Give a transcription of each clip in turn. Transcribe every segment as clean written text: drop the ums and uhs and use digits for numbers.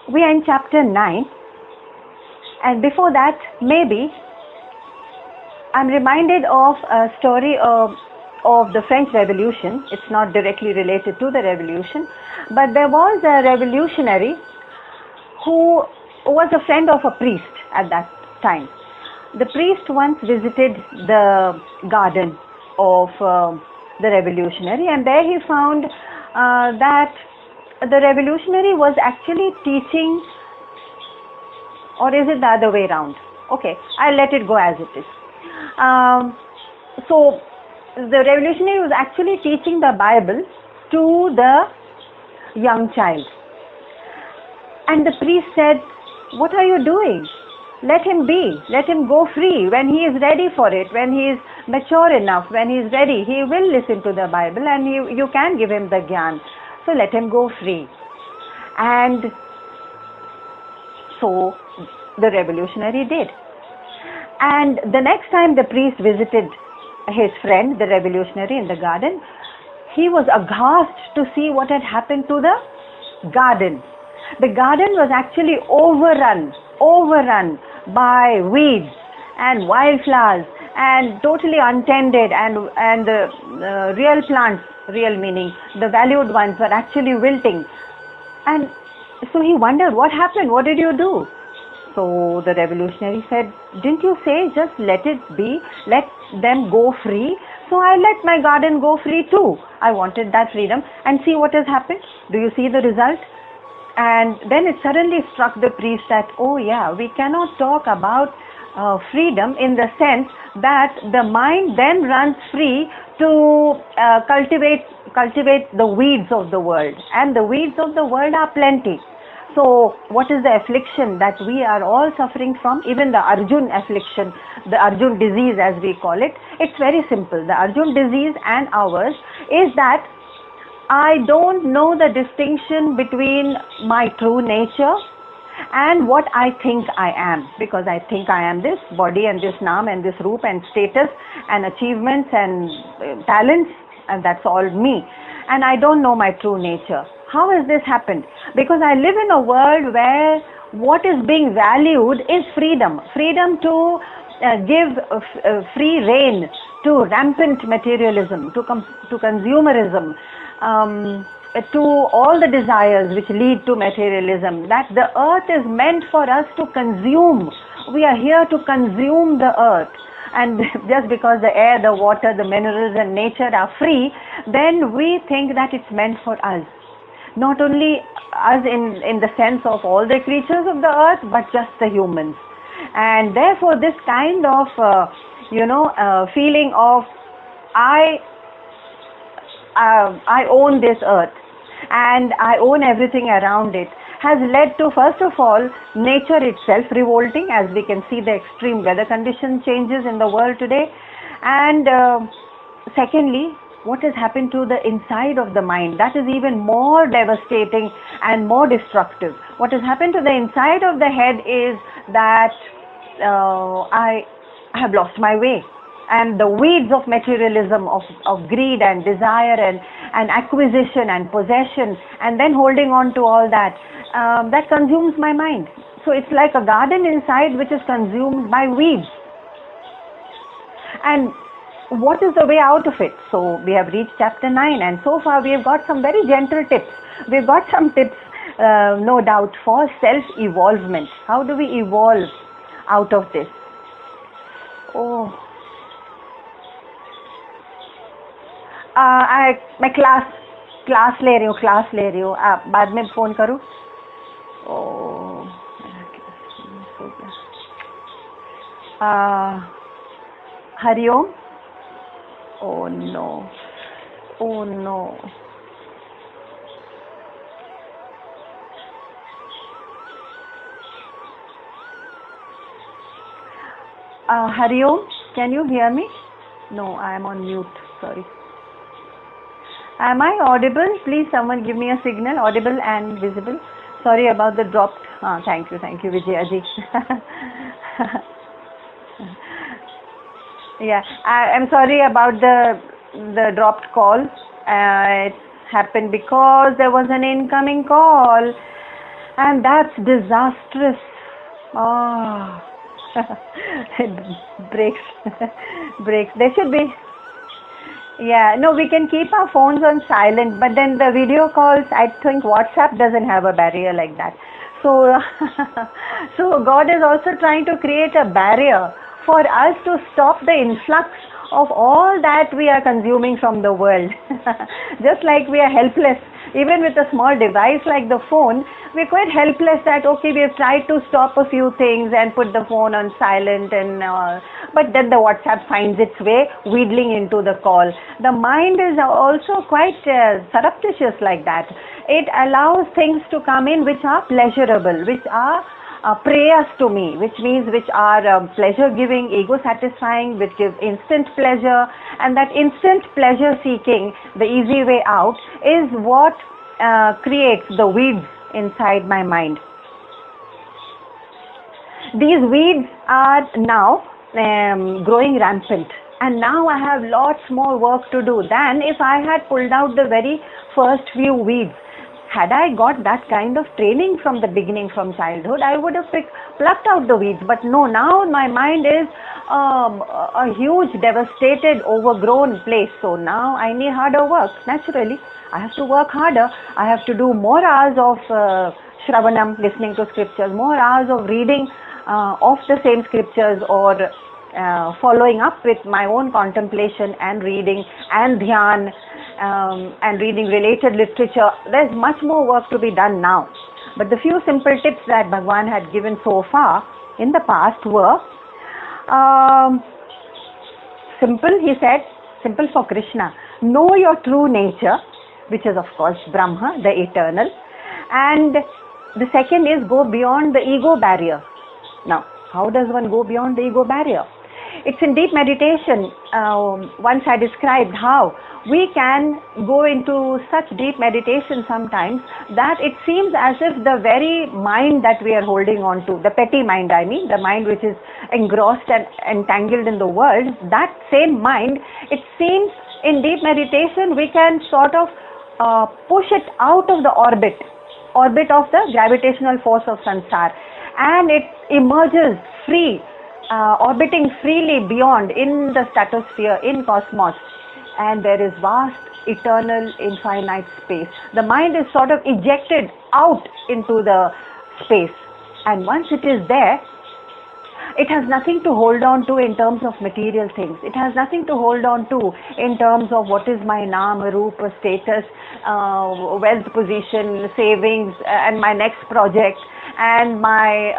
We are in chapter 9, and before that, maybe I'm reminded of a story of the French Revolution. It's not directly related to the revolution, but there was a revolutionary who was a friend of a priest at that time. The priest once visited the garden of the revolutionary, and there he found that the revolutionary was actually teaching, or is it the other way around? Okay, I'll let it go as it is. So the revolutionary was actually teaching the Bible to the young child, and the priest said, "What are you doing? Let him be, let him go free. When he is ready for it, when he is mature enough, when he is ready, he will listen to the Bible, and you can give him the Gyan. So let him go free." And so the revolutionary did. And the next time the priest visited his friend, the revolutionary, in the garden, he was aghast to see what had happened to the garden. The garden was actually overrun by weeds and wildflowers and totally untended, and the real plants, real meaning the valued ones, were actually wilting. And so he wondered, what happened? What did you do? So the revolutionary said, "Didn't you say just let it be, let them go free? So I let my garden go free too. I wanted that freedom, and see what has happened. Do you see the result?" And then it suddenly struck the priest that, oh yeah, we cannot talk about freedom in the sense that the mind then runs free to cultivate the weeds of the world, and the weeds of the world are plenty. So what is the affliction that we are all suffering from? Even the Arjun affliction, the Arjun disease as we call it, it's very simple. The Arjun disease and ours is that I don't know the distinction between my true nature and what I think I am, because I think I am this body and this naam and this roop and status and achievements and talents, and that's all me, and I don't know my true nature. How has this happened? Because I live in a world where what is being valued is freedom to give free rein to rampant materialism, to consumerism, to all the desires which lead to materialism, that the earth is meant for us to consume. We are here to consume the earth. And just because the air, the water, the minerals and nature are free, then we think that it's meant for us. Not only us in the sense of all the creatures of the earth, but just the humans. And therefore this kind of feeling of I own this earth and I own everything around it has led to, first of all, nature itself revolting, as we can see the extreme weather condition changes in the world today. And secondly, what has happened to the inside of the mind? That is even more devastating and more destructive. What has happened to the inside of the head is that I have lost my way. And the weeds of materialism, of greed and desire and acquisition and possession, and then holding on to all that, that consumes my mind. So it's like a garden inside which is consumed by weeds. And what is the way out of it? So we have reached chapter 9, and so far we have got some very gentle tips. We've got some tips, no doubt, for self-evolvement. How do we evolve out of this? मैं class ले रही हूँ बाद में phone करूँ? Hariom. Oh no. Hariom, can you hear me? No, I am on mute, sorry. Am I audible? Please someone give me a signal, audible and visible. Sorry about the dropped. Thank you, Vijayaji. Yeah, I'm sorry about the dropped call. It happened because there was an incoming call. and that's disastrous. Ah, it breaks, breaks. There should be. Yeah, no, we can keep our phones on silent, but then the video calls, I think WhatsApp doesn't have a barrier like that. So, so God is also trying to create a barrier for us to stop the influx of all that we are consuming from the world. Just like we are helpless, even with a small device like the phone, we're quite helpless that, okay, we've tried to stop a few things and put the phone on silent and but then the WhatsApp finds its way wheedling into the call. The mind is also quite surreptitious like that. It allows things to come in which are pleasurable, which are prayers to me, which means which are pleasure giving, ego satisfying, which give instant pleasure, and that instant pleasure seeking, the easy way out, is what creates the weeds inside my mind. These weeds are now growing rampant, and now I have lots more work to do than if I had pulled out the very first few weeds. Had I got that kind of training from the beginning, from childhood, I would have plucked out the weeds. But no, now my mind is a huge, devastated, overgrown place. So now I need harder work. Naturally, I have to work harder. I have to do more hours of Shravanam, listening to scriptures, more hours of reading of the same scriptures, or following up with my own contemplation and reading and dhyan. And reading related literature. There's much more work to be done now. But the few simple tips that Bhagwan had given so far in the past were simple, he said, simple for Krishna. Know your true nature, which is of course Brahma, the eternal. And the second is go beyond the ego barrier. Now, how does one go beyond the ego barrier? It's in deep meditation. Once I described how we can go into such deep meditation sometimes that it seems as if the very mind that we are holding on to, the petty mind, I mean, the mind which is engrossed and entangled in the world, that same mind, it seems in deep meditation we can sort of push it out of the orbit of the gravitational force of samsara, and it emerges free, orbiting freely beyond in the stratosphere, in cosmos, and there is vast, eternal, infinite space. The mind is sort of ejected out into the space, and once it is there, it has nothing to hold on to in terms of material things. It has nothing to hold on to in terms of what is my naam, rupa, status, wealth position, savings, and my next project, and my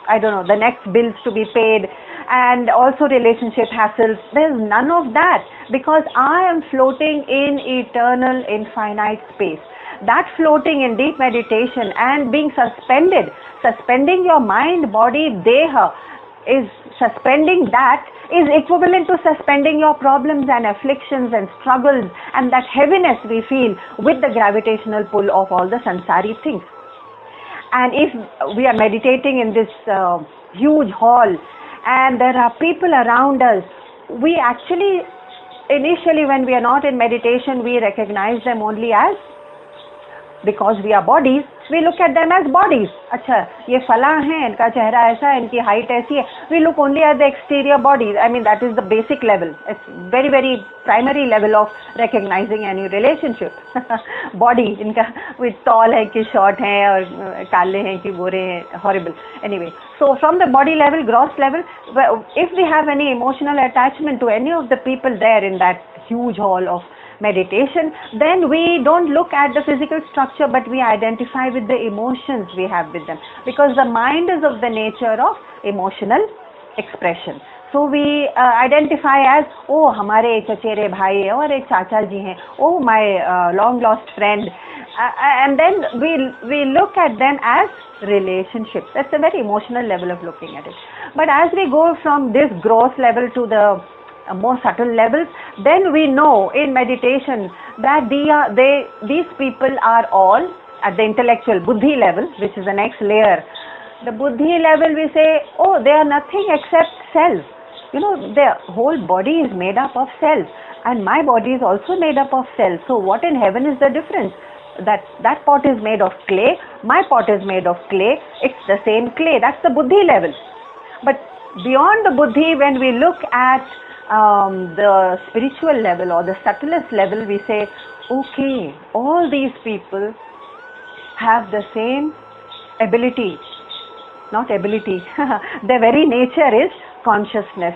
I don't know, the next bills to be paid, and also relationship hassles. There's none of that, because I am floating in eternal, infinite space. That floating in deep meditation and being suspending your mind, body, deha, is suspending that is equivalent to suspending your problems and afflictions and struggles and that heaviness we feel with the gravitational pull of all the sansari things. And if we are meditating in this huge hall and there are people around us, we actually, initially when we are not in meditation, we recognize them only as, because we are bodies, we look at them as bodies. अच्छा, ये फला है, इनका चेहरा ऐसा है, इनकी height ऐसी है. We look only at the exterior bodies. I mean, that is the basic level. It's very, very primary level of recognizing any relationship. Body, इनका with tall है कि short है और काले हैं कि गोरे हैं. Horrible. Anyway, so from the body level, gross level, if we have any emotional attachment to any of the people there in that huge hall of meditation, then we don't look at the physical structure, but we identify with the emotions we have with them, because the mind is of the nature of emotional expression. So we identify as, oh, हमारे चचेरे भाई हैं और एक चाचा जी हैं, oh, my long lost friend, and then we look at them as relationships. That's a very emotional level of looking at it. But as we go from this gross level to the more subtle levels, then we know in meditation that these people are all at the intellectual buddhi level, which is the next layer. The buddhi level, we say, oh, they are nothing except self. You know, their whole body is made up of self, and my body is also made up of self. So what in heaven is the difference? that pot is made of clay, my pot is made of clay, it's the same clay. That's the buddhi level. But beyond the buddhi, when we look at the spiritual level or the subtlest level, we say, okay, all these people have the same ability, not ability, their very nature is consciousness.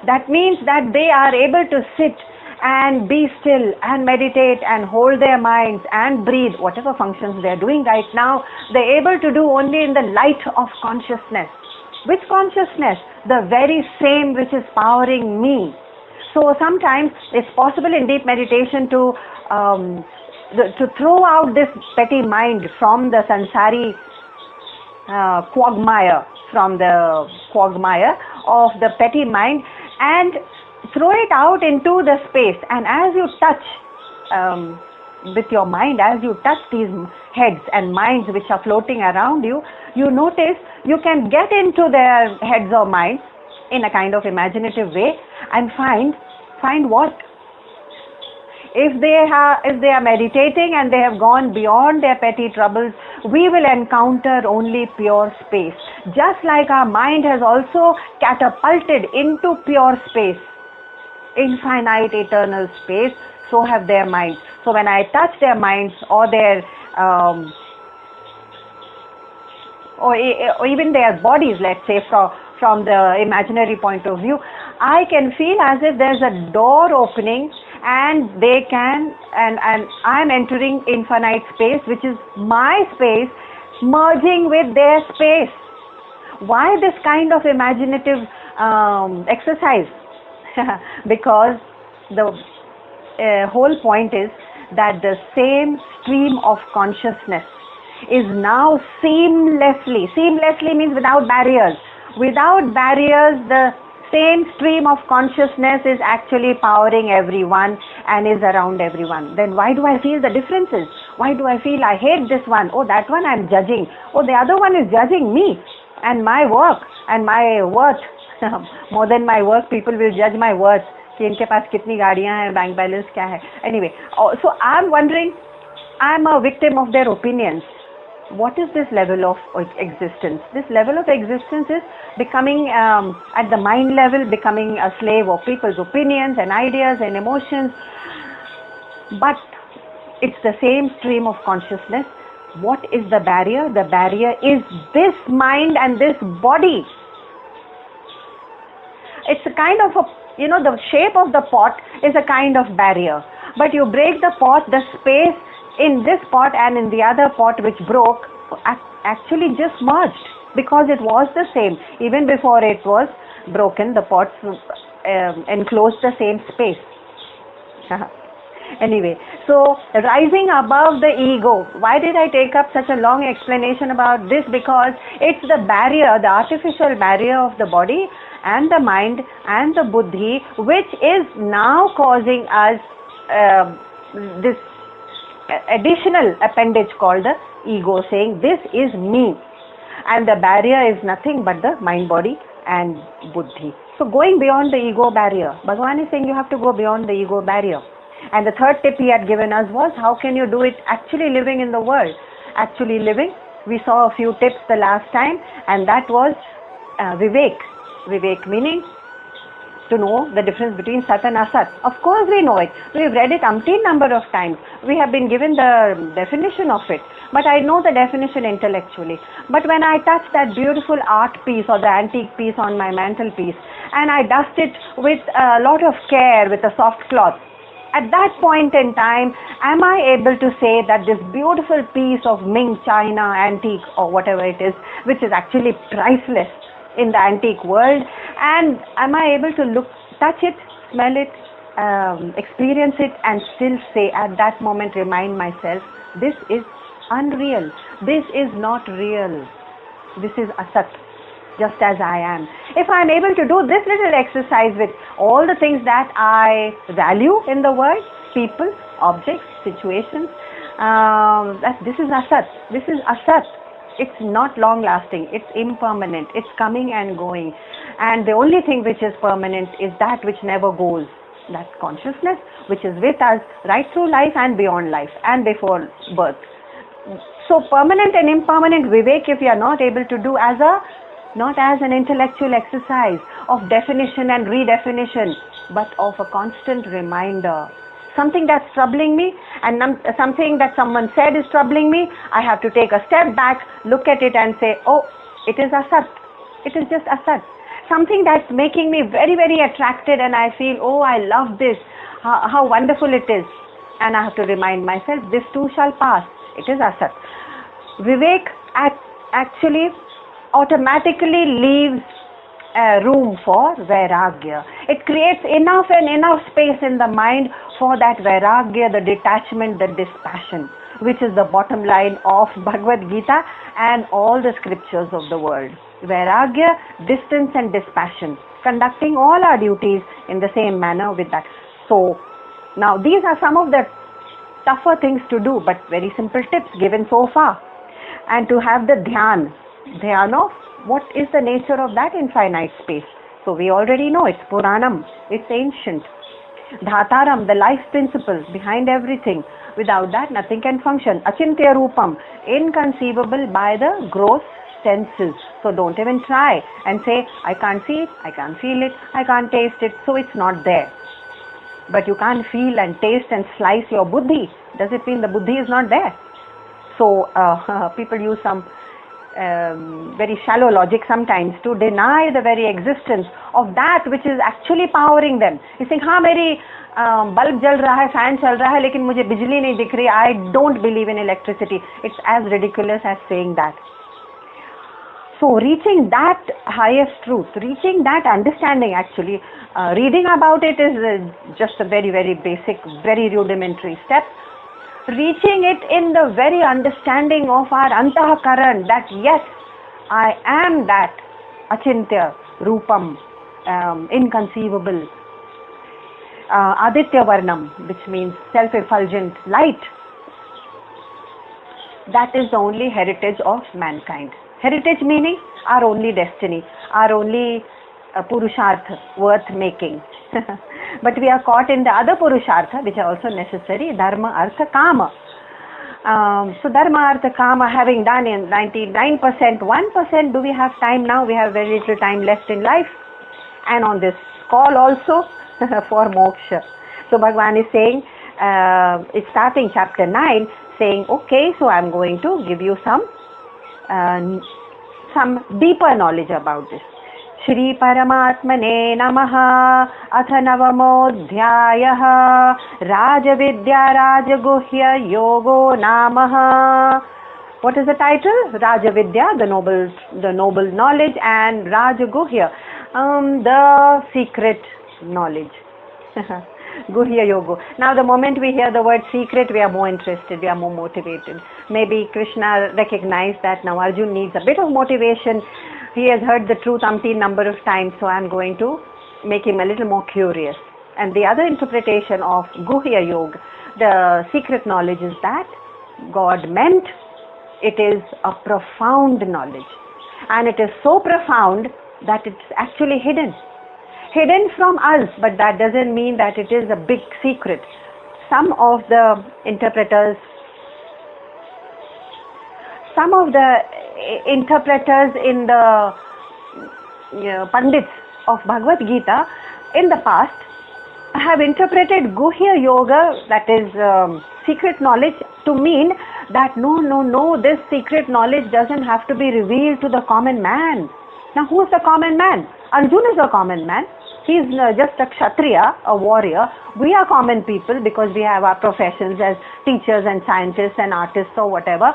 That means that they are able to sit and be still and meditate and hold their minds and breathe, whatever functions they are doing right now, they're able to do only in the light of consciousness. Which consciousness? The very same which is powering me. So sometimes it's possible in deep meditation to throw out this petty mind from the sansari quagmire, of the petty mind, and throw it out into the space. And as you touch with your mind, as you touch these heads and minds which are floating around you, you notice you can get into their heads or minds in a kind of imaginative way and find what? If they are meditating and they have gone beyond their petty troubles, we will encounter only pure space. Just like our mind has also catapulted into pure space, infinite eternal space, so have their minds. So when I touch their minds or their or even their bodies, let's say from the imaginary point of view, I can feel as if there's a door opening and they can, and I'm entering infinite space, which is my space, merging with their space. Why this kind of imaginative exercise? Because the whole point is that the same stream of consciousness is now seamlessly means without barriers, the same stream of consciousness is actually powering everyone and is around everyone. Then why do I feel the differences? Why do I feel I hate this one? Oh, that one I'm judging. Oh, the other one is judging me and my work and my worth. More than my work, people will judge my worth. कि इनके पास कितनी गाड़ियां हैं, bank balance क्या है. Anyway, so I'm wondering, I'm a victim of their opinions. What is this level of existence? This level of existence is becoming, at the mind level, becoming a slave of people's opinions and ideas and emotions. But it's the same stream of consciousness. What is the barrier? The barrier is this mind and this body. It's a kind of the shape of the pot is a kind of barrier. But you break the pot, the space in this pot and in the other pot which broke actually just merged, because it was the same. Even before it was broken, the pots enclosed the same space. Anyway, so rising above the ego. Why did I take up such a long explanation about this? Because it's the barrier, the artificial barrier of the body and the mind and the buddhi, which is now causing us this additional appendage called the ego, saying this is me, and the barrier is nothing but the mind, body and buddhi. So going beyond the ego barrier, Bhagavan is saying you have to go beyond the ego barrier. And the third tip he had given us was, how can you do it actually living in the world? Actually living, we saw a few tips the last time, and that was Vivek. Vivek meaning to know the difference between Sat and Asat. Of course we know it. We've read it umpteen number of times. We have been given the definition of it. But I know the definition intellectually. But when I touch that beautiful art piece or the antique piece on my mantelpiece, and I dust it with a lot of care with a soft cloth, at that point in time, am I able to say that this beautiful piece of Ming China antique or whatever it is, which is actually priceless in the antique world, and am I able to touch it, smell it, experience it, and still say at that moment, remind myself, this is unreal, this is not real, this is asat, just as I am. If I am able to do this little exercise with all the things that I value in the world, people, objects, situations, that this is asat, this is asat. It's not long lasting, it's impermanent, it's coming and going. And the only thing which is permanent is that which never goes. that consciousness which is with us right through life and beyond life and before birth. So permanent and impermanent Vivek, if we are not able to do not as an intellectual exercise of definition and redefinition, but of a constant reminder. Something that's troubling me and something that someone said is troubling me, I have to take a step back, look at it and say, oh, it is Asat. It is just Asat. Something that's making me very, very attracted and I feel, oh, I love this, how wonderful it is. And I have to remind myself, this too shall pass. It is Asat. Vivek actually automatically leaves room for Vairagya. It creates enough and enough space in the mind for that Vairagya, the detachment, the dispassion, which is the bottom line of Bhagavad Gita and all the scriptures of the world. Vairagya, distance and dispassion, conducting all our duties in the same manner with that. So, now these are some of the tougher things to do, but very simple tips given so far. And to have the dhyan of what is the nature of that infinite space. So we already know it's Puranam, it's ancient. Dhataram, the life principle behind everything. Without that, nothing can function. Achintya Rupam, inconceivable by the gross senses. So don't even try and say, I can't see it, I can't feel it, I can't taste it, so it's not there. But you can't feel and taste and slice your buddhi. Does it mean the buddhi is not there? So people use some very shallow logic sometimes to deny the very existence of that which is actually powering them. You think, हाँ मेरी bulb जल रहा है, fan चल रहा है, लेकिन मुझे बिजली नहीं दिख रही. I don't believe in electricity. It's as ridiculous as saying that. So reaching that highest truth, reaching that understanding actually, reading about it is just a very, very basic, very rudimentary step. Reaching it in the very understanding of our antahakaran, that yes, I am that achintya, rupam, inconceivable, aditya varnam, which means self-effulgent light. That is the only heritage of mankind. Heritage meaning our only destiny, our only purushartha worth making. But we are caught in the other purushartha which are also necessary, dharma, artha, kama. So dharma, artha, kama having done in 99%, 1% do we have time now? We have very little time left in life. And on this call also for moksha. So Bhagavan is saying, it's starting chapter 9, saying, okay, so I'm going to give you some deeper knowledge about this. Shri Paramatmane Namaha Atha Navamodhyayah Rajavidya Rajaguhya Yogo Namaha. What is the title? Rajavidya, the noble knowledge, and Rajaguhya, the secret knowledge. Guhya Yoga. Now the moment we hear the word secret, we are more interested, we are more motivated. Maybe Krishna recognized that now Arjun needs a bit of motivation. He has heard the truth umpteen number of times, so I am going to make him a little more curious. And the other interpretation of Guhya Yoga, the secret knowledge, is that God meant it is a profound knowledge. And it is so profound that it's actually hidden from us, but that doesn't mean that it is a big secret. Some of the interpreters in the Pandits of Bhagavad Gita in the past have interpreted Guhya Yoga, that is secret knowledge, to mean that no, this secret knowledge doesn't have to be revealed to the common man. Now who's the common man? Arjuna is a common man. He's just a kshatriya, a warrior. We are common people because we have our professions as teachers and scientists and artists or whatever.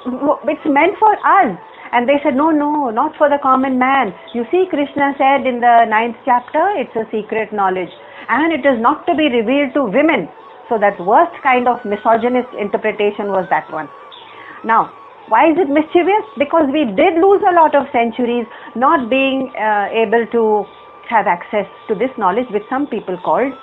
It's meant for us. And they said, no, not for the common man. You see, Krishna said in the 9th chapter, it's a secret knowledge. And it is not to be revealed to women. So that worst kind of misogynist interpretation was that one. Now, why is it mischievous? Because we did lose a lot of centuries not being able to have access to this knowledge, which some people called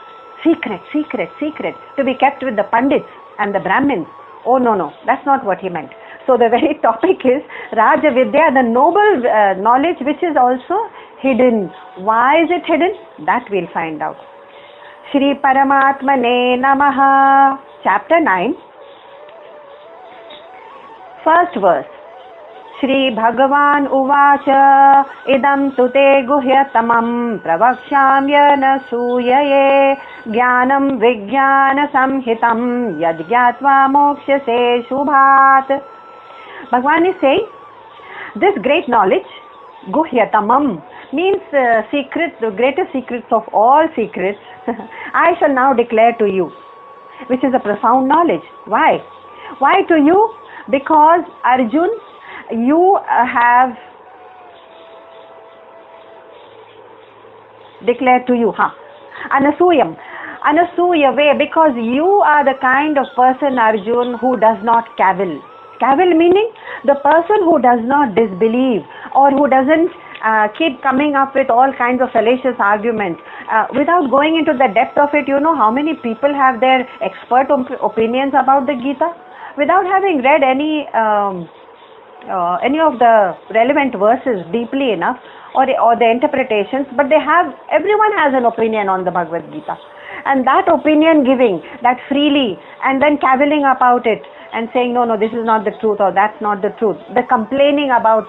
secret, to be kept with the Pandits and the Brahmins. Oh no, that's not what he meant. So the very topic is Raja Vidya, the noble knowledge which is also hidden. Why is it hidden? That we'll find out. Shri Paramatmane Namaha. Chapter 9. First verse. Shri Bhagavan Uvacha Idam Tute Guhyatamam Pravakshamya Nasuyaye Jnanam Vijnana Samhitam Yadgyatva Mokshase Shubhat. Bhagavan is saying, this great knowledge, Guhyatamam, means secrets, the greatest secrets of all secrets, I shall now declare to you, which is a profound knowledge. Why? Why to you? Because Arjun, you have declared to you, Anasuyam, Anasuyave, because you are the kind of person, Arjun, who does not cavil. Cavil meaning the person who does not disbelieve or who doesn't keep coming up with all kinds of fallacious arguments. Without going into the depth of it, you know how many people have their expert opinions about the Gita? Without having read any of the relevant verses deeply enough or the interpretations, but everyone has an opinion on the Bhagavad Gita. And that opinion giving, that freely, and then cavilling about it and saying, no, this is not the truth or that's not the truth. The complaining about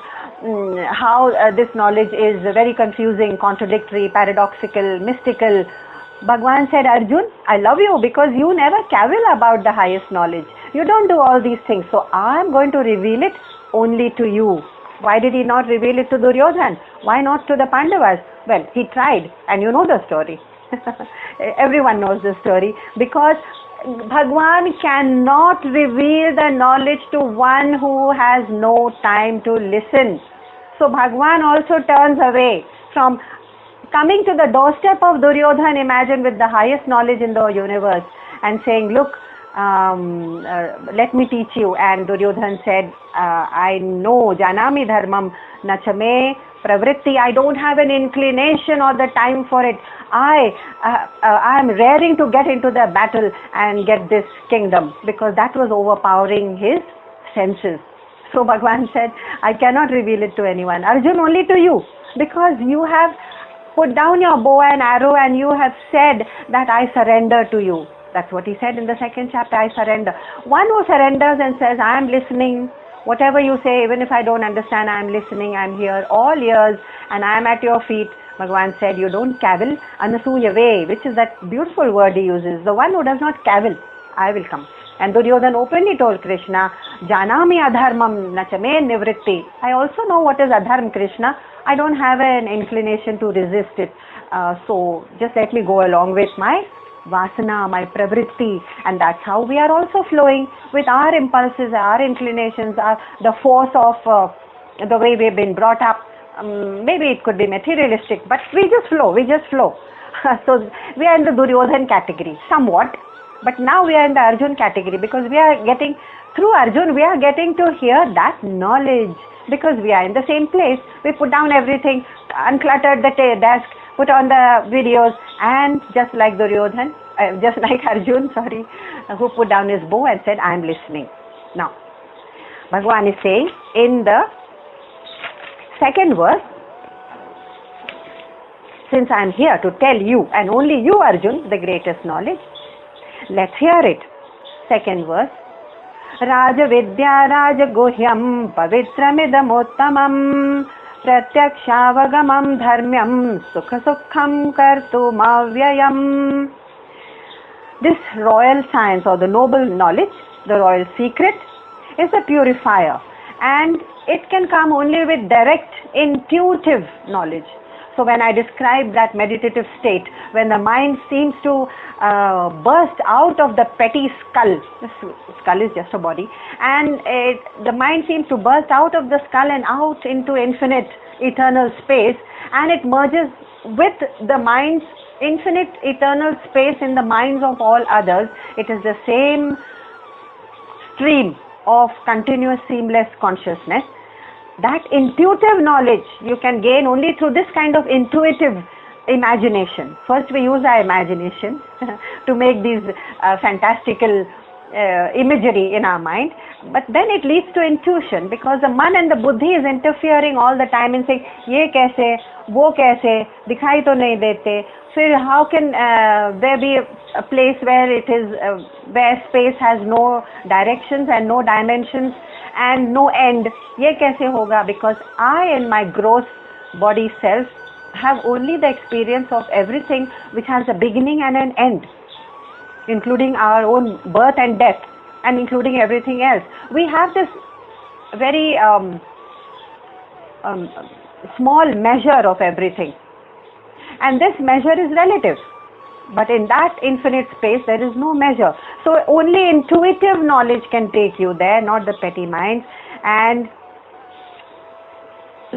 how this knowledge is very confusing, contradictory, paradoxical, mystical. Bhagavan said, Arjun, I love you because you never cavil about the highest knowledge. You don't do all these things. So I am going to reveal it only to you. Why did he not reveal it to Duryodhan? Why not to the Pandavas? Well, he tried, and you know the story. Everyone knows the story, because Bhagwan cannot reveal the knowledge to one who has no time to listen. So Bhagwan also turns away from coming to the doorstep of Duryodhan, imagine, with the highest knowledge in the universe, and saying, look, let me teach you. And Duryodhan said, I know, Janami Dharmam Nachame Pravritti, I don't have an inclination or the time for it. I am raring to get into the battle and get this kingdom, because that was overpowering his senses. So Bhagwan said, I cannot reveal it to anyone. Arjun, only to you, because you have put down your bow and arrow and you have said that I surrender to you. That's what he said in the second chapter, I surrender. One who surrenders and says, I am listening, whatever you say, even if I don't understand, I am listening, I am here, all ears, and I am at your feet. Bhagavan said, you don't cavil, Anasuyave, which is that beautiful word he uses. The one who does not cavil, I will come. And Duryodhan openly told Krishna, Janami adharmam nachame nivritti. I also know what is adharm, Krishna. I don't have an inclination to resist it. So just let me go along with my vasana, my pravritti, and that's how we are also flowing with our impulses, our inclinations, the force of the way we've been brought up. Maybe it could be materialistic, but we just flow. So we are in the Duryodhan category, somewhat, but now we are in the Arjun category, because we are getting, through Arjun, we are getting to hear that knowledge, because we are in the same place. We put down everything, uncluttered the desk, put on the videos, and just like Duryodhan, just like Arjun, who put down his bow and said, I am listening. Now, Bhagavan is saying in the second verse, since I am here to tell you, and only you, Arjun, the greatest knowledge, let's hear it. Second verse, Raja Vidya Raja Guhyam Pavitramidamottamam Pratyakshaavagamam Dharmyam Sukha Sukham Kartumavyayam. This royal science, or the noble knowledge, the royal secret, is a purifier, and it can come only with direct intuitive knowledge. So when I describe that meditative state, when the mind seems to burst out of the petty skull, the skull is just a body, and the mind seems to burst out of the skull and out into infinite eternal space, and it merges with the mind's infinite eternal space in the minds of all others. It is the same stream of continuous seamless consciousness. That intuitive knowledge you can gain only through this kind of intuitive imagination. First we use our imagination to make these fantastical imagery in our mind, but then it leads to intuition, because the man and the buddhi is interfering all the time and saying ye kaise, wo kaise, dikhai to nahi dete. So how can there be a place where it is where space has no directions and no dimensions and no end? Ye kaise hoga? Because I in my gross body self have only the experience of everything which has a beginning and an end, including our own birth and death, and including everything else. We have this very small measure of everything, and this measure is relative, but in that infinite space there is no measure. So only intuitive knowledge can take you there, not the petty mind. And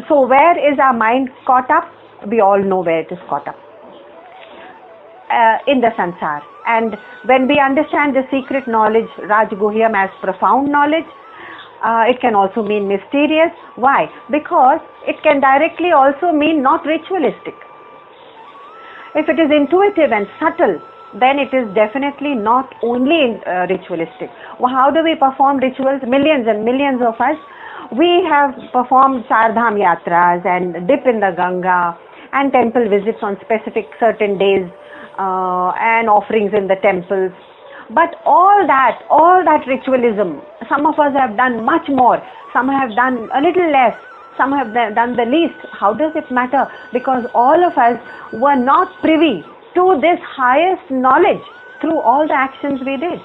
so where is our mind caught up? We all know where it is caught up, in the sansar. And when we understand the secret knowledge, Rajguhyam, as profound knowledge, it can also mean mysterious. Why? Because it can directly also mean not ritualistic. If it is intuitive and subtle, then it is definitely not only ritualistic. Well, how do we perform rituals? Millions and millions of us, we have performed Chardham Yatras and dip in the Ganga and temple visits on specific certain days, and offerings in the temples. But all that ritualism, some of us have done much more, some have done a little less, some have done the least. How does it matter? Because all of us were not privy to this highest knowledge through all the actions we did,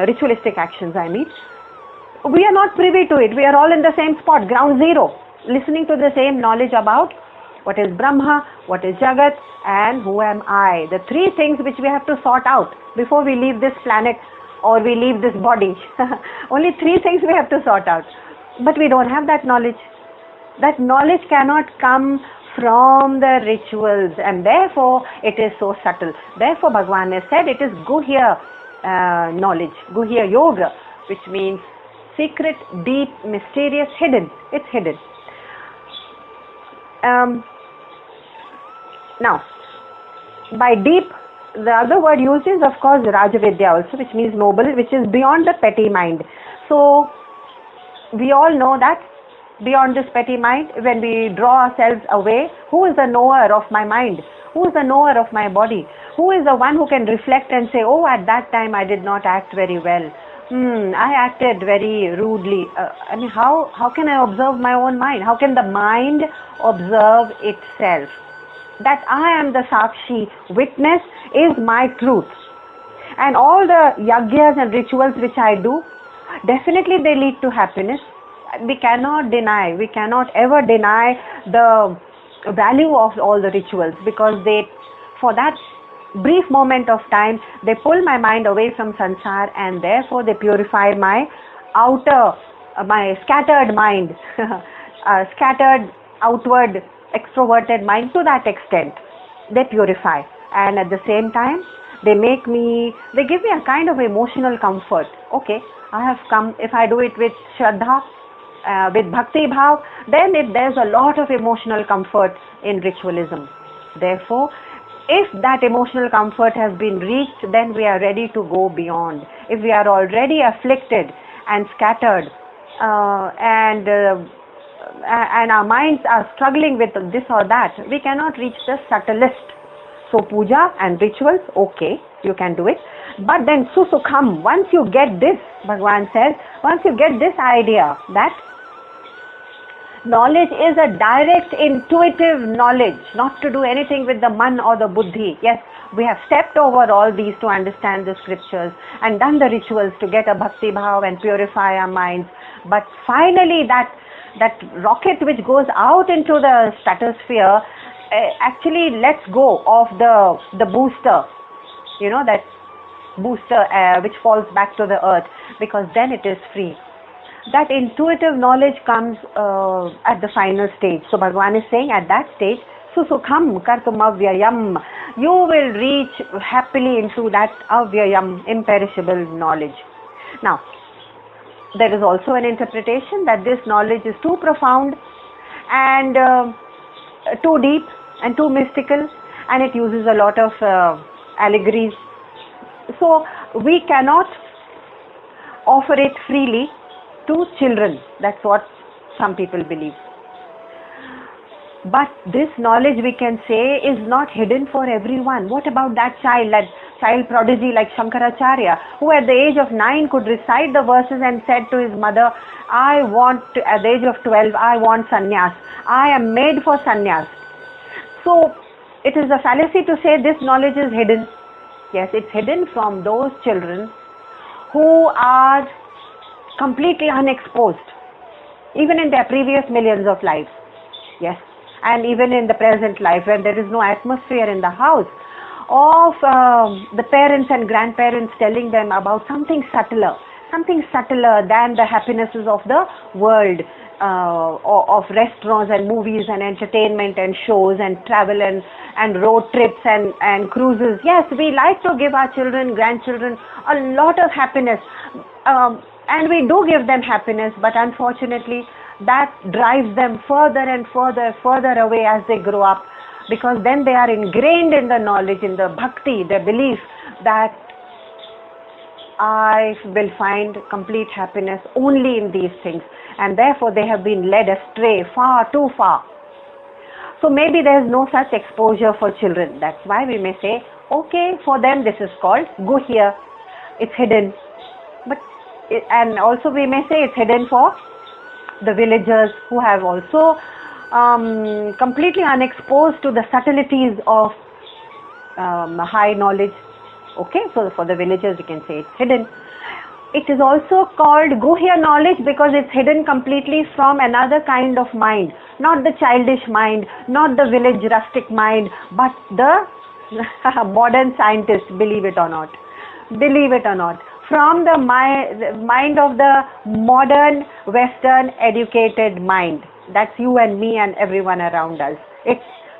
ritualistic actions I mean. We are not privy to it. We are all in the same spot, ground zero, listening to the same knowledge about what is Brahma, what is Jagat, and who am I. The three things which we have to sort out before we leave this planet or we leave this body. Only three things we have to sort out. But we don't have that knowledge. That knowledge cannot come from the rituals, and therefore it is so subtle. Therefore Bhagavan has said it is Guhya knowledge, Guhya Yoga, which means secret, deep, mysterious, hidden. It's hidden. Now, by deep, the other word used is of course Rajavidya also, which means noble, which is beyond the petty mind. So we all know that beyond this petty mind, when we draw ourselves away, who is the knower of my mind? Who is the knower of my body? Who is the one who can reflect and say, oh, at that time I did not act very well. I acted very rudely. I mean, how can I observe my own mind? How can the mind observe itself? That I am the Sakshi, witness, is my truth. And all the yagyas and rituals which I do, definitely they lead to happiness. We cannot deny, we cannot ever deny the value of all the rituals, because they, for that brief moment of time, they pull my mind away from sansar, and therefore they purify my outer, my scattered mind, scattered, outward, extroverted mind. To that extent they purify, and at the same time they give me a kind of emotional comfort. Okay, I have come, if I do it with Shraddha, with Bhakti Bhav, then there's a lot of emotional comfort in ritualism. Therefore, if that emotional comfort has been reached, then we are ready to go beyond. If we are already afflicted and scattered, and our minds are struggling with this or that, we cannot reach the subtlest. So puja and rituals, okay, you can do it. But then susukham, once you get this, Bhagavan says, once you get this idea that knowledge is a direct intuitive knowledge, not to do anything with the man or the buddhi. Yes, we have stepped over all these to understand the scriptures and done the rituals to get a bhakti bhav and purify our minds. But finally that rocket which goes out into the stratosphere actually lets go of the booster, that booster which falls back to the earth, because then it is free. That intuitive knowledge comes at the final stage. So Bhagavan is saying at that stage, susukham kartum avyayam, you will reach happily into that avyayam, imperishable knowledge. Now, there is also an interpretation that this knowledge is too profound and too deep and too mystical, and it uses a lot of allegories. So we cannot offer it freely to children. That's what some people believe. But this knowledge, we can say, is not hidden for everyone. What about that child prodigy like Shankaracharya, who at the age of 9 could recite the verses and said to his mother, at the age of 12, I want sannyas. I am made for sannyas. So it is a fallacy to say this knowledge is hidden. Yes, it's hidden from those children who are completely unexposed, even in their previous millions of lives. Yes, and even in the present life, when there is no atmosphere in the house of the parents and grandparents telling them about something subtler than the happinesses of the world, of restaurants and movies and entertainment and shows and travel and road trips and cruises. Yes, we like to give our children, grandchildren a lot of happiness, and we do give them happiness, but unfortunately that drives them further and further away as they grow up, because then they are ingrained in the knowledge, in the bhakti, the belief that I will find complete happiness only in these things, and therefore they have been led astray far too far. So maybe there is no such exposure for children. That's why we may say, okay, for them this is called guhya, it's hidden. And also we may say it's hidden for the villagers who have also completely unexposed to the subtleties of high knowledge. Okay, so for the villagers we can say it's hidden. It is also called guhya knowledge because it's hidden completely from another kind of mind, not the childish mind, not the village rustic mind, but the modern scientist, believe it or not, from the mind of the modern Western educated mind. That's you and me and everyone around us.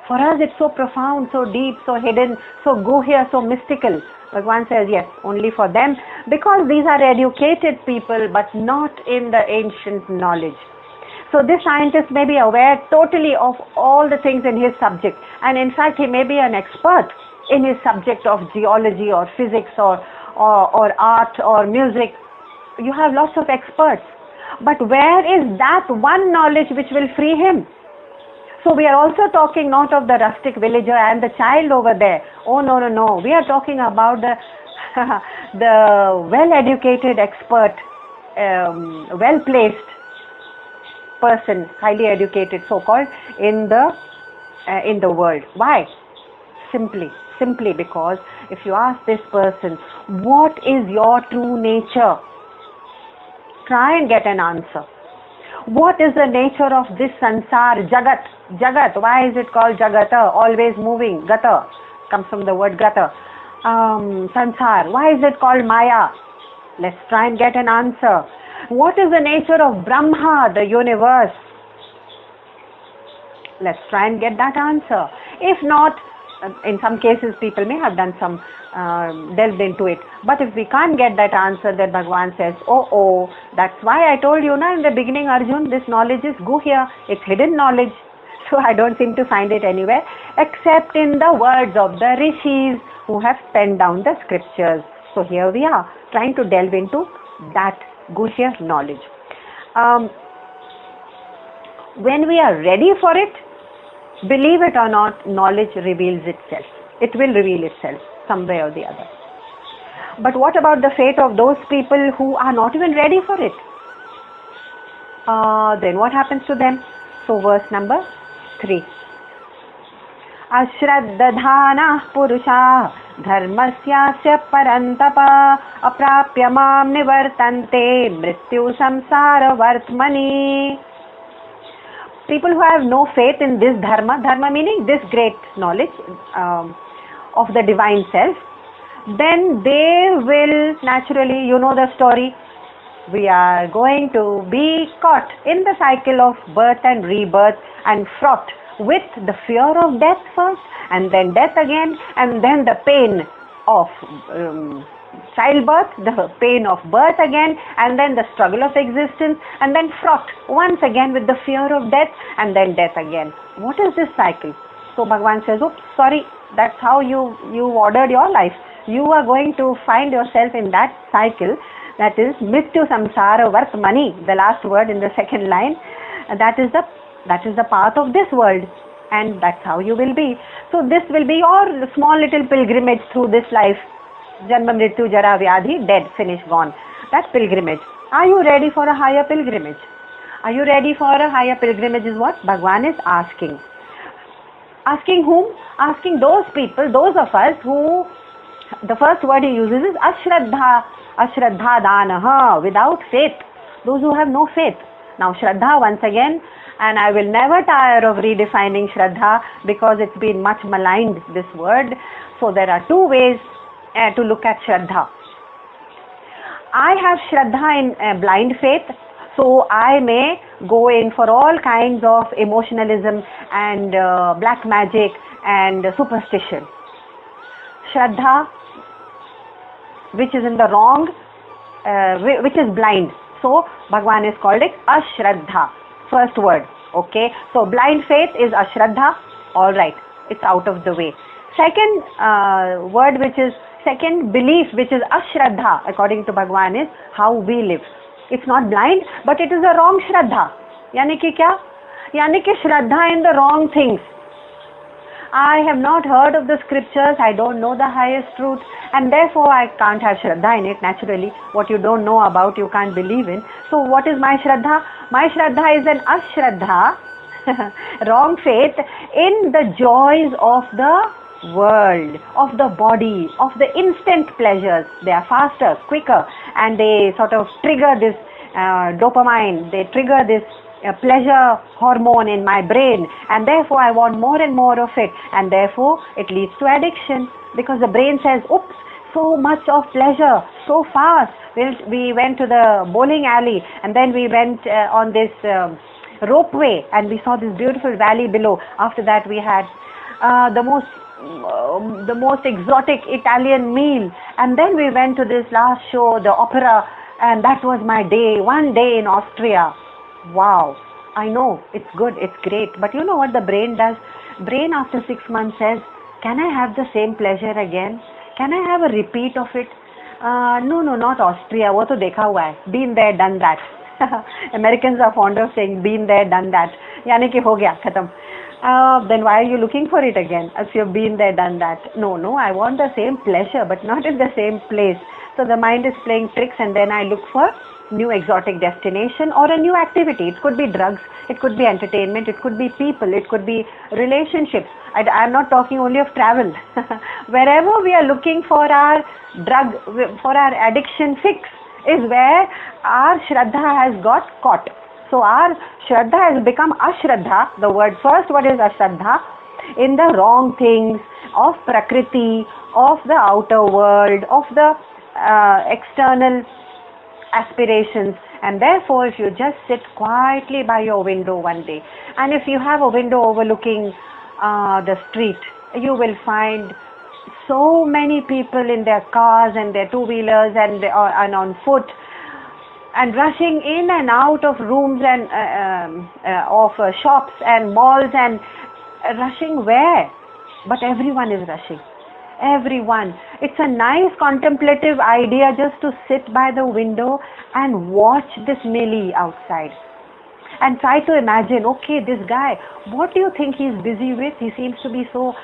For us it's so profound, so deep, so hidden, so guhya, so mystical. Bhagavan says yes, only for them, because these are educated people but not in the ancient knowledge. So this scientist may be aware totally of all the things in his subject, and in fact he may be an expert in his subject of geology or physics or art or music. You have lots of experts, but where is that one knowledge which will free him? So we are also talking not of the rustic villager and the child over there. Oh no. We are talking about the well-educated expert, well-placed person, highly educated so-called, in the world. Why? Simply because if you ask this person, what is your true nature? Try and get an answer. What is the nature of this sansar, jagat? Why is it called jagata? Always moving. Gata comes from the word gata. Sansar. Why is it called maya? Let's try and get an answer. What is the nature of Brahma, the universe? Let's try and get that answer. If not, in some cases people may have done some delved into it, but if we can't get that answer, then Bhagavan says, oh, that's why I told you in the beginning, Arjun, this knowledge is guhya, it's hidden knowledge. So I don't seem to find it anywhere except in the words of the rishis who have penned down the scriptures. So here we are trying to delve into that guhya knowledge. When we are ready for it, believe it or not, knowledge reveals itself. It will reveal itself some way or the other. But what about the fate of those people who are not even ready for it? Then what happens to them? So verse number 3. Ashraddadhanah purusha dharmasyasya parantapa aprapya mam nivartante mrityu samsara vartmani. People who have no faith in this dharma meaning this great knowledge of the divine self, then they will naturally, you know the story, we are going to be caught in the cycle of birth and rebirth and fraught with the fear of death first, and then death again, and then the pain of childbirth, the pain of birth again, and then the struggle of existence, and then fraught once again with the fear of death, and then death again. What is this cycle? So Bhagavan says, oops, sorry, that's how you ordered your life. You are going to find yourself in that cycle. That is Mrityu Samsara Vartmani, the last word in the second line. That is the path of this world, and that's how you will be. So this will be your small little pilgrimage through this life. Janma Mrityu Jara Vyadhi, dead, finished, gone. That pilgrimage. Are you ready for a higher pilgrimage? Are you ready for a higher pilgrimage is what Bhagwan is asking. Asking whom? Asking those people, those of us who, the first word he uses is Ashraddha, Ashraddha Danaha, without faith. Those who have no faith. Now Shraddha once again, and I will never tire of redefining Shraddha because it's been much maligned, this word. So there are two ways to look at Shraddha. I have Shraddha in blind faith, so I may go in for all kinds of emotionalism and black magic and superstition. Shraddha, which is in the wrong, which is blind. So Bhagwan has called it Ashraddha, first word. Okay, so blind faith is Ashraddha. All right, it's out of the way. Second word, which is second belief, which is Ashraddha, according to Bhagwan, is how we live. It's not blind, but it is a wrong Shraddha. Yani ki kya? Yani ki Shraddha in the wrong things. I have not heard of the scriptures, I don't know the highest truth, and therefore I can't have Shraddha in it. Naturally, what you don't know about, you can't believe in. So what is my Shraddha? My Shraddha is an Ashraddha, wrong faith in the joys of the world, of the body, of the instant pleasures. They are faster, quicker, and they sort of trigger this dopamine, they trigger this pleasure hormone in my brain, and therefore I want more and more of it, and therefore it leads to addiction, because the brain says, oops, so much of pleasure, so fast. We went to the bowling alley, and then we went on this ropeway, and we saw this beautiful valley below. After that we had the most exotic Italian meal, and then we went to this last show, the opera, and that was my day, one day in Austria. Wow, I know, it's good, it's great, but you know what the brain does? Brain after 6 months says, can I have the same pleasure again? Can I have a repeat of it? No, not Austria, wo to dekha hua hai, been there, done that. Americans are fond of saying, been there, done that. Yani ki ho gaya, khatam. Then why are you looking for it again? As you've been there, done that. No, I want the same pleasure, but not in the same place. So the mind is playing tricks, and then I look for new exotic destination or a new activity. It could be drugs, it could be entertainment, it could be people, it could be relationships. I'm not talking only of travel. Wherever we are looking for our drug, for our addiction fix, is where our Shraddha has got caught. So our Shraddha has become Ashraddha. The word first, what is Ashraddha? In the wrong things of Prakriti, of the outer world, of the external aspirations. And therefore, if you just sit quietly by your window one day, and if you have a window overlooking the street, you will find so many people in their cars and their two-wheelers and on foot, and rushing in and out of rooms and of shops and malls, and rushing where? But everyone is rushing. Everyone. It's a nice contemplative idea just to sit by the window and watch this melee outside. And try to imagine, okay, this guy, what do you think he's busy with? He seems to be so,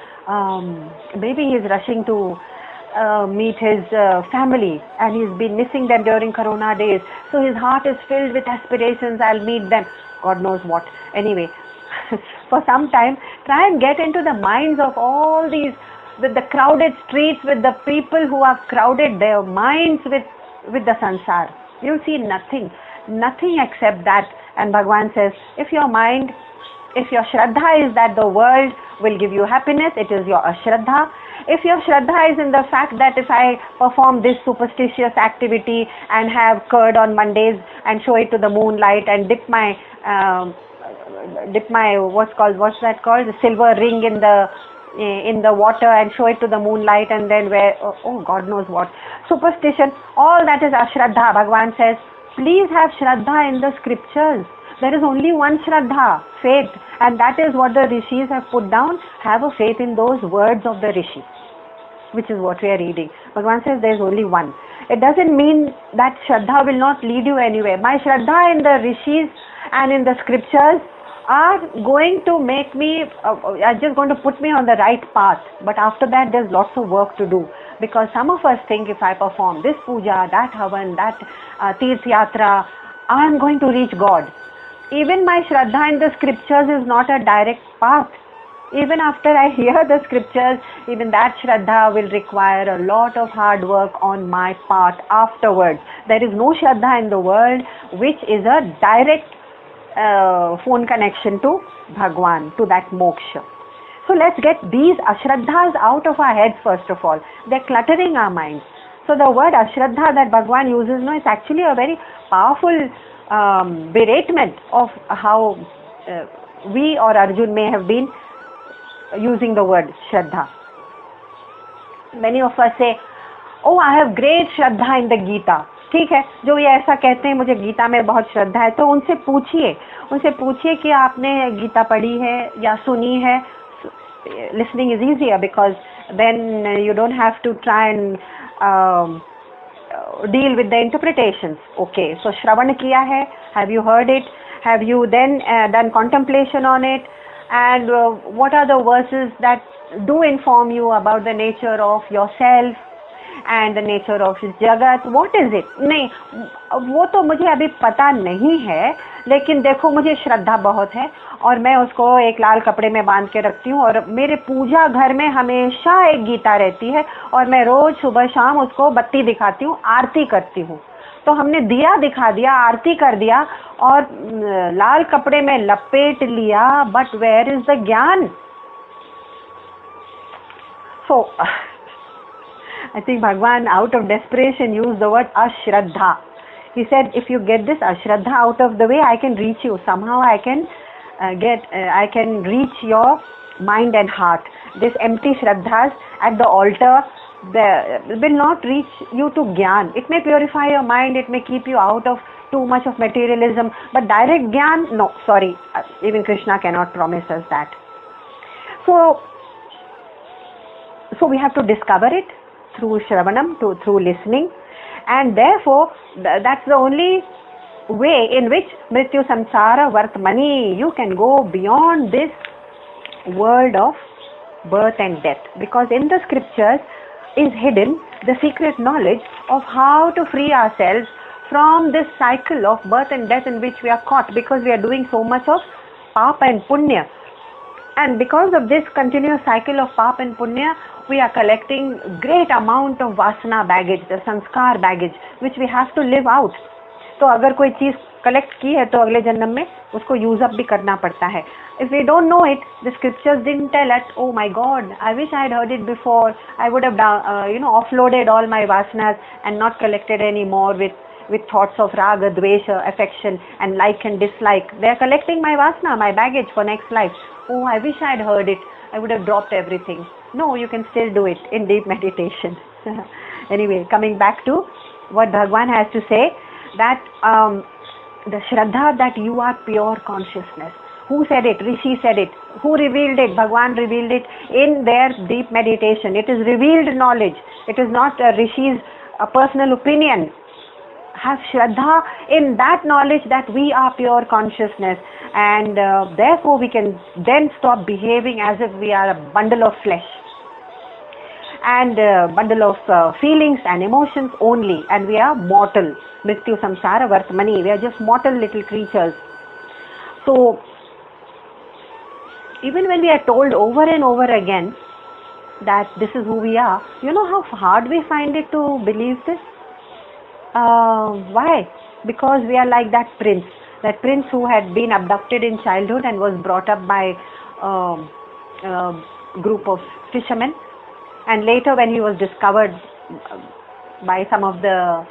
maybe he's rushing to meet his family, and he's been missing them during Corona days. So his heart is filled with aspirations, I'll meet them. God knows what. Anyway, for some time, try and get into the minds of all these, with the crowded streets, with the people who have crowded their minds with the sansar. You'll see nothing except that. And Bhagwan says, if your Shraddha is that the world will give you happiness, it is your Ashraddha. If your Shraddha is in the fact that if I perform this superstitious activity and have curd on Mondays and show it to the moonlight and dip my what's that called, the silver ring in the water and show it to the moonlight, and then wear God knows what superstition, all that is Ashraddha. Bhagwan says, please have Shraddha in the scriptures. There is only one Shraddha, faith, and that is what the rishis have put down. Have a faith in those words of the rishi. which is what we are reading. Bhagavan says there is only one. It doesn't mean that Shraddha will not lead you anywhere. My Shraddha in the Rishis and in the scriptures are going to make me, are just going to put me on the right path. But after that, there's lots of work to do. Because some of us think if I perform this puja, that havan, that tirth yatra, I'm going to reach God. Even my Shraddha in the scriptures is not a direct path. Even after I hear the scriptures, even that Shraddha will require a lot of hard work on my part afterwards. There is no Shraddha in the world which is a direct phone connection to Bhagwan, to that moksha. So let's get these ashraddhas out of our heads first of all. They're cluttering our minds. So the word ashraddha that Bhagwan uses, no, it's actually a very powerful beratement of how we or Arjun may have been using the word Shraddha. Many of us say, oh, I have great Shraddha in the Gita. ठीक है, जो ये ऐसा कहते हैं मुझे गीता में बहुत श्रद्धा है, तो उनसे पूछिए कि आपने गीता पढ़ी है या सुनी है. Listening is easier because then you don't have to try and deal with the interpretations. Okay, so Shravan kiya hai, have you heard it? Have you then done contemplation on it? And what are the verses that do inform you about the nature of yourself and the nature of jagat? What is it? नहीं, वो तो मुझे अभी पता नहीं है, लेकिन देखो मुझे श्रद्धा बहुत है और मैं उसको एक लाल कपड़े में बांध के रखती हूँ और मेरे पूजा घर में हमेशा एक गीता रहती है और मैं रोज सुबह शाम उसको बत्ती दिखाती हूँ, आरती करती हूँ. तो हमने दिया दिखा दिया, आरती कर दिया और लाल कपड़े में लपेट लिया, बट वेयर इज द ज्ञान? सो I think Bhagwan, out of desperation, used the word ashraddha. He said, if you get this ashraddha out of the way, I can reach you. Somehow I can I can reach your mind and heart. This empty shraddhas at the altar, will not reach you to Gyan. It may purify your mind, it may keep you out of too much of materialism, but direct Gyan, no, sorry, even Krishna cannot promise us that. So we have to discover it through Shravanam, through listening, and therefore that's the only way in which Mrityu Samsara Vartmani, you can go beyond this world of birth and death, because in the scriptures is hidden the secret knowledge of how to free ourselves from this cycle of birth and death in which we are caught, because we are doing so much of papa and punya. And because of this continuous cycle of papa and punya, we are collecting great amount of vasana baggage, the sanskar baggage, which we have to live out. तो अगर कोई चीज collect की है तो अगले जन्म में उसको यूज अप भी करना पड़ता है. If we don't know it, the scriptures didn't tell us, oh my God, I wish I had heard it before. I would have offloaded all my vasanas and not collected any more with thoughts of raga, dvesha, affection and like and dislike. They are collecting my vasana, my baggage for next life. Oh, I wish I had heard it. I would have dropped everything. No, you can still do it in deep meditation. Anyway, coming back to what Bhagwan has to say, that the Shraddha, that you are pure consciousness. Who said it? Rishi said it. Who revealed it? Bhagwan revealed it in their deep meditation. It is revealed knowledge. It is not Rishi's personal opinion. Have Shraddha in that knowledge that we are pure consciousness, and therefore we can then stop behaving as if we are a bundle of flesh and bundle of feelings and emotions only, and we are mortal. Mrityu Samsara Vartmani, we are just mortal little creatures. So even when we are told over and over again that this is who we are, you know how hard we find it to believe this? Why? Because we are like that prince who had been abducted in childhood and was brought up by a group of fishermen, and later when he was discovered by some of the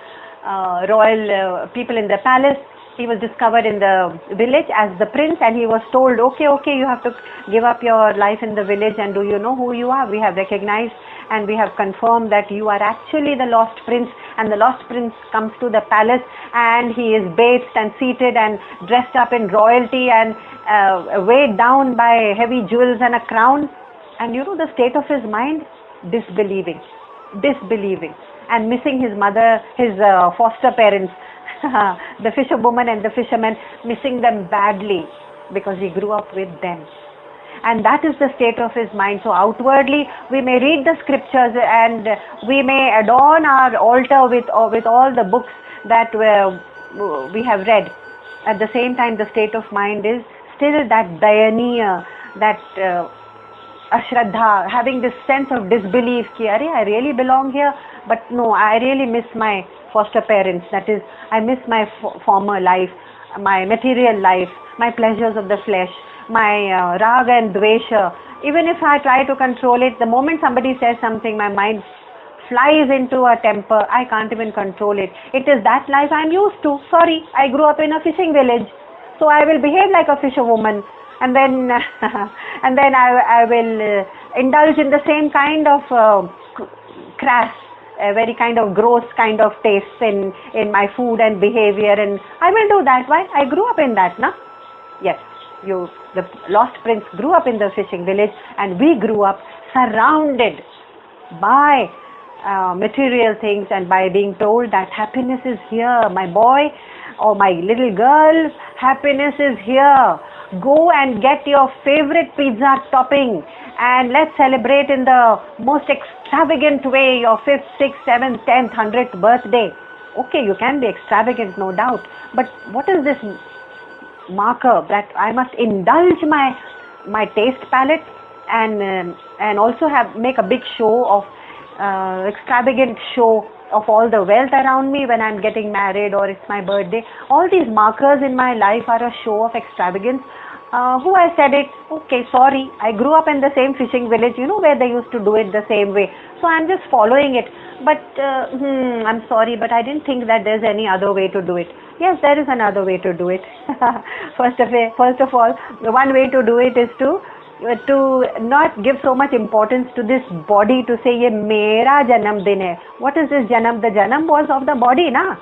royal people in the palace, he was discovered in the village as the prince, and he was told, okay, you have to give up your life in the village, and do you know who you are? We have recognized and we have confirmed that you are actually the lost prince. And the lost prince comes to the palace, and he is bathed and seated and dressed up in royalty and weighed down by heavy jewels and a crown. And you know the state of his mind? disbelieving, and missing his mother, his foster parents, the fisherwoman and the fisherman, missing them badly because he grew up with them. And that is the state of his mind. So outwardly we may read the scriptures and we may adorn our altar with all the books that we have read. At the same time, the state of mind is still that dayaniya, that ashraddha, having this sense of disbelief ki, I really belong here, but no, I really miss my foster parents. That is, I miss my former life, my material life, my pleasures of the flesh, my raga and dvesha. Even if I try to control it, the moment somebody says something, my mind flies into a temper. I can't even control it. It is that life I'm used to. Sorry, I grew up in a fishing village, so I will behave like a fisherwoman, and then I will indulge in the same kind of crass, very kind of gross kind of tastes in my food and behavior, and I will do that. Why? I grew up in that, na? Yes, the lost prince grew up in the fishing village, and we grew up surrounded by material things, and by being told that happiness is here, my boy or my little girl, happiness is here. Go and get your favorite pizza topping and let's celebrate in the most extravagant way your 5th, 6th, 7th, 10th, 100th birthday. Okay, you can be extravagant, no doubt, but what is this marker that I must indulge my taste palette and also make a big show of extravagant show of all the wealth around me when I'm getting married or it's my birthday? All these markers in my life are a show of extravagance. Who has said it? Okay, sorry, I grew up in the same fishing village, where they used to do it the same way, so I'm just following it. But I'm sorry, but I didn't think that there's any other way to do it. Yes, there is another way to do it. First of all, the one way to do it is to not give so much importance to this body, to say ye mera janam din hai. What is this janam? The janam was of the body, na?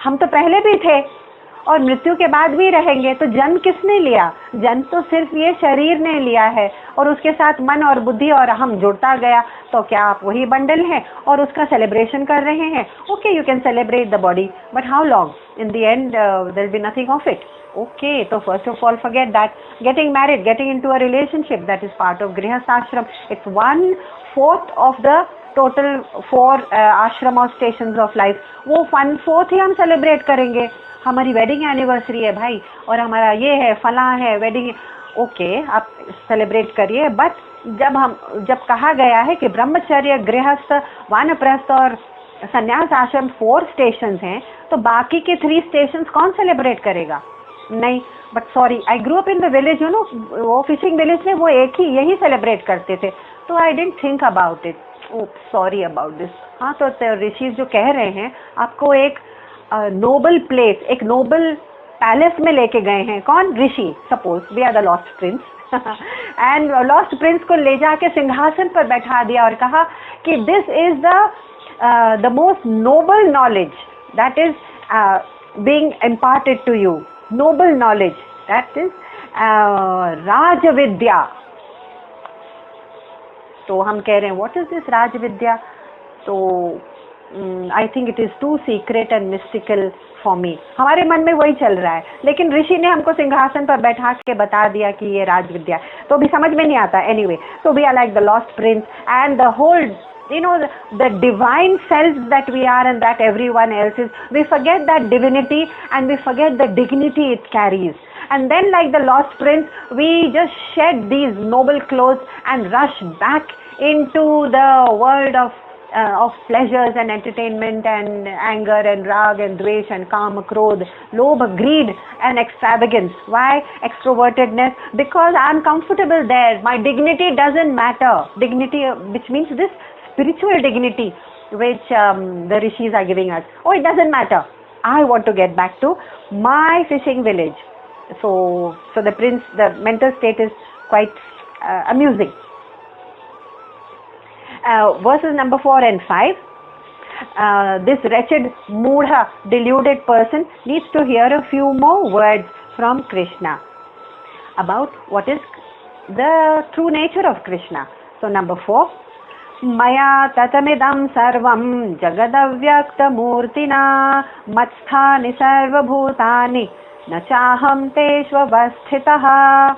हम तो पहले भी थे और मृत्यु के बाद भी रहेंगे, तो जन्म किसने लिया? जन्म तो सिर्फ ये शरीर ने लिया है और उसके साथ मन और बुद्धि और हम जुड़ता गया. तो क्या आप वही बंडल हैं और उसका सेलिब्रेशन कर रहे हैं? Okay, you can celebrate the body, but how long? In the end there will be nothing of it. Okay, so first of all, forget that. Getting married, getting into a relationship, that is part of Grihastha ashram. It's 1/4 of the total 4 ashram or stations of life. वो 1/4 ही हम celebrate करेंगे. हमारी wedding anniversary है भाई, और हमारा ये है, फला है, wedding. ओके, आप सेलिब्रेट करिए, बट जब कहा गया है कि ब्रह्मचर्य, गृहस्थ, वानप्रस्थ और संन्यास आश्रम 4 स्टेशंस हैं, तो बाकी के 3 स्टेशंस कौन सेलिब्रेट करेगा? नहीं. But sorry, I grow up in the village, वो फिशिंग विलेज में वो एक ही यही सेलिब्रेट करते थे, तो I didn't think about it. Sorry about this. हाँ, तो ऋषि जो कह रहे हैं आपको एक नोबल प्लेस, एक नोबल पैलेस में लेके गए हैं. कौन? Rishi. Suppose we are the lost prince, and lost prince को ले जाके सिंहासन पर बैठा दिया और कहा कि this is the most noble knowledge that is being imparted to you. Noble knowledge, that is Raj Vidya. तो हम कह रहे हैं what is this Raj Vidya? तो I think it is too secret and mystical for me. हमारे मन में वही चल रहा है, लेकिन ऋषि ने हमको सिंहासन पर बैठा के बता दिया कि ये राज विद्या, तो भी समझ में नहीं आता. Anyway, so we are like the lost prince and the whole the divine selves that we are and that everyone else is, we forget that divinity and we forget the dignity it carries, and then like the lost prince we just shed these noble clothes and rush back into the world of pleasures and entertainment and anger and rag and dvesh and kama, krodh, lobh, greed and extravagance. Why extrovertedness? Because I'm comfortable there. My dignity doesn't matter. Dignity, which means this spiritual dignity which the rishis are giving us. Oh, it doesn't matter. I want to get back to my fishing village. So the prince, the mental state is quite amusing. Verses number 4 and 5. This wretched moodha, deluded person needs to hear a few more words from Krishna about what is the true nature of Krishna. So number 4. Maya tatamidam sarvam jagadavyaktamurtina matsthani sarvabhutani nachaham teshvavasthitaha.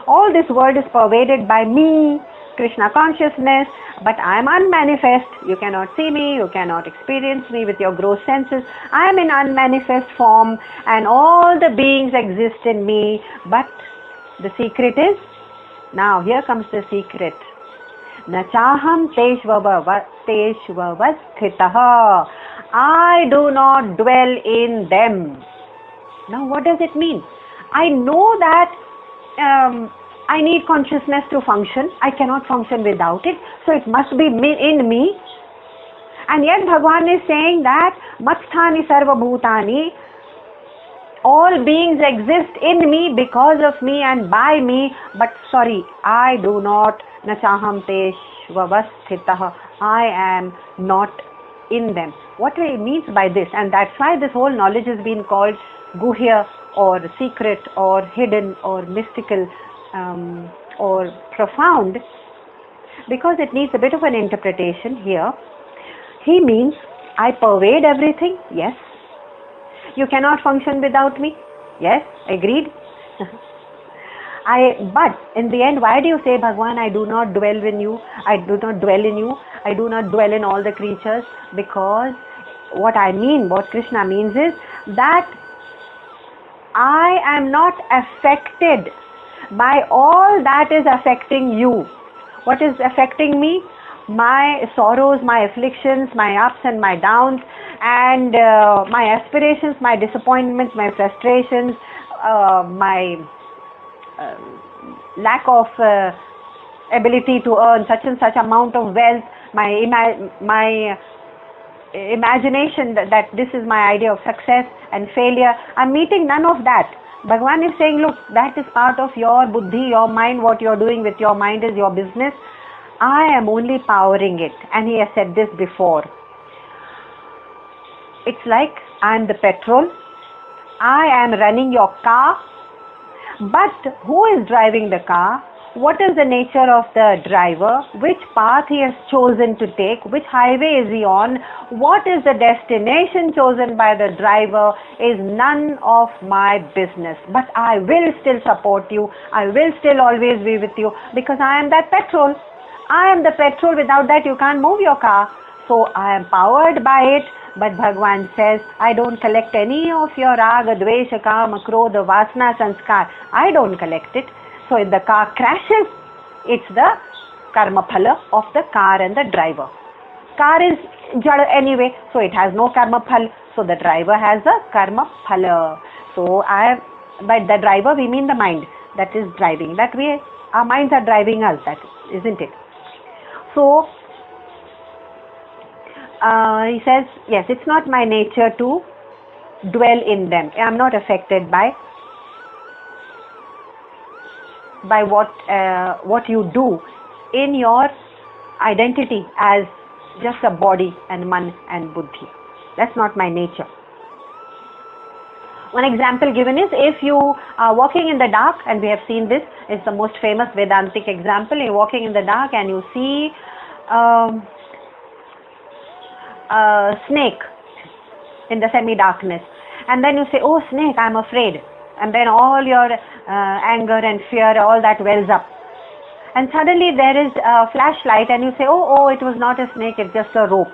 All this world is pervaded by me, Krishna consciousness, but I am unmanifest. You cannot see me, you cannot experience me with your gross senses. I am in unmanifest form and all the beings exist in me. But the secret is, now here comes the secret. Nachaham teshvavasthitaha. I do not dwell in them. Now what does it mean? I know that I need consciousness to function. I cannot function without it. So it must be in me. And yet Bhagavan is saying that Matsthani sarva bhutani, all beings exist in me, because of me and by me. But sorry, I do not. Nachaham teshvavasthitaha. I am not in them. What he means by this, and that's why this whole knowledge has been called guhya or secret or hidden or mystical or profound, because it needs a bit of an interpretation here. He means I pervade everything, yes. You cannot function without me, yes, agreed. But in the end, why do you say, Bhagwan, I do not dwell in you, I do not dwell in you, I do not dwell in all the creatures? Because what Krishna means is that I am not affected by all that is affecting you. What is affecting me? My sorrows, my afflictions, my ups and my downs, and my aspirations, my disappointments, my frustrations, my lack of ability to earn such and such amount of wealth, my imagination that this is my idea of success and failure. I'm meeting none of that. Bhagavan is saying, look, that is part of your buddhi, your mind. What you're doing with your mind is your business. I am only powering it. And he has said this before. It's like I'm the petrol. I am running your car. But who is driving the car? What is the nature of the driver? Which path he has chosen to take? Which highway is he on? What is the destination chosen by the driver is none of my business. But I will still support you. I will still always be with you, because I am that petrol. I am the petrol. Without that you can't move your car. So I am powered by it. But Bhagavan says, I don't collect any of your raga, dvesha, kama, krodha, vasana, sanskar. I don't collect it. So if the car crashes, it's the karma phala of the car and the driver. Car is jada anyway, so it has no karma phala. So the driver has a karma phala. So by the driver we mean the mind that is driving. That way our minds are driving us, that isn't it? So he says, yes, it's not my nature to dwell in them. I am not affected by what you do in your identity as just a body and man and buddhi. That's not my nature. One example given is, if you are walking in the dark, and we have seen this, it's the most famous Vedantic example. You're walking in the dark and you see a snake in the semi-darkness, and then you say, oh snake, I'm afraid, and then all your anger and fear, all that wells up, and suddenly there is a flashlight and you say, oh, it was not a snake, it's just a rope.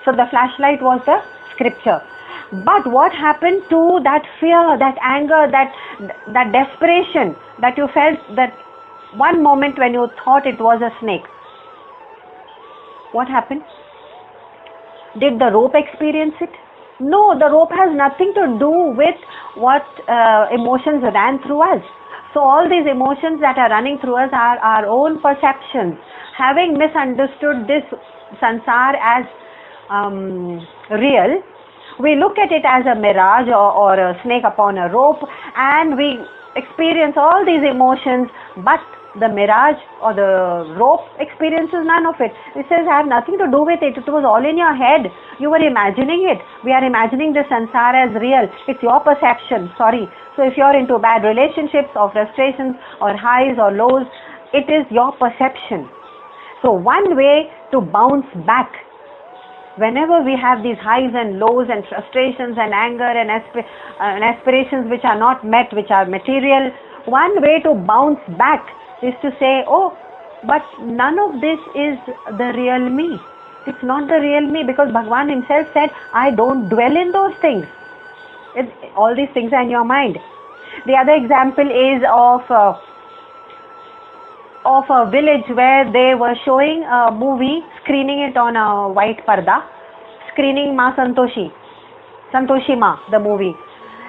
So the flashlight was the scripture. But what happened to that fear, that anger, that desperation that you felt that one moment when you thought it was a snake? What happened? Did the rope experience it? No, the rope has nothing to do with what emotions ran through us. So all these emotions that are running through us are our own perceptions. Having misunderstood this sansar as real, we look at it as a mirage or a snake upon a rope, and we experience all these emotions, but the mirage or the rope experiences none of it. It says, I have nothing to do with it. It was all in your head. You were imagining it. We are imagining the sansar as real. It's your perception. Sorry. So if you're into bad relationships or frustrations or highs or lows, it is your perception. So one way to bounce back whenever we have these highs and lows and frustrations and anger and aspirations which are not met, which are material, one way to bounce back is to say, oh, but none of this is the real me. It's not the real me, because Bhagwan himself said, I don't dwell in those things. All these things are in your mind. The other example is of a village where they were showing a movie, screening it on a white parda, screening Ma Santoshi Ma, the movie.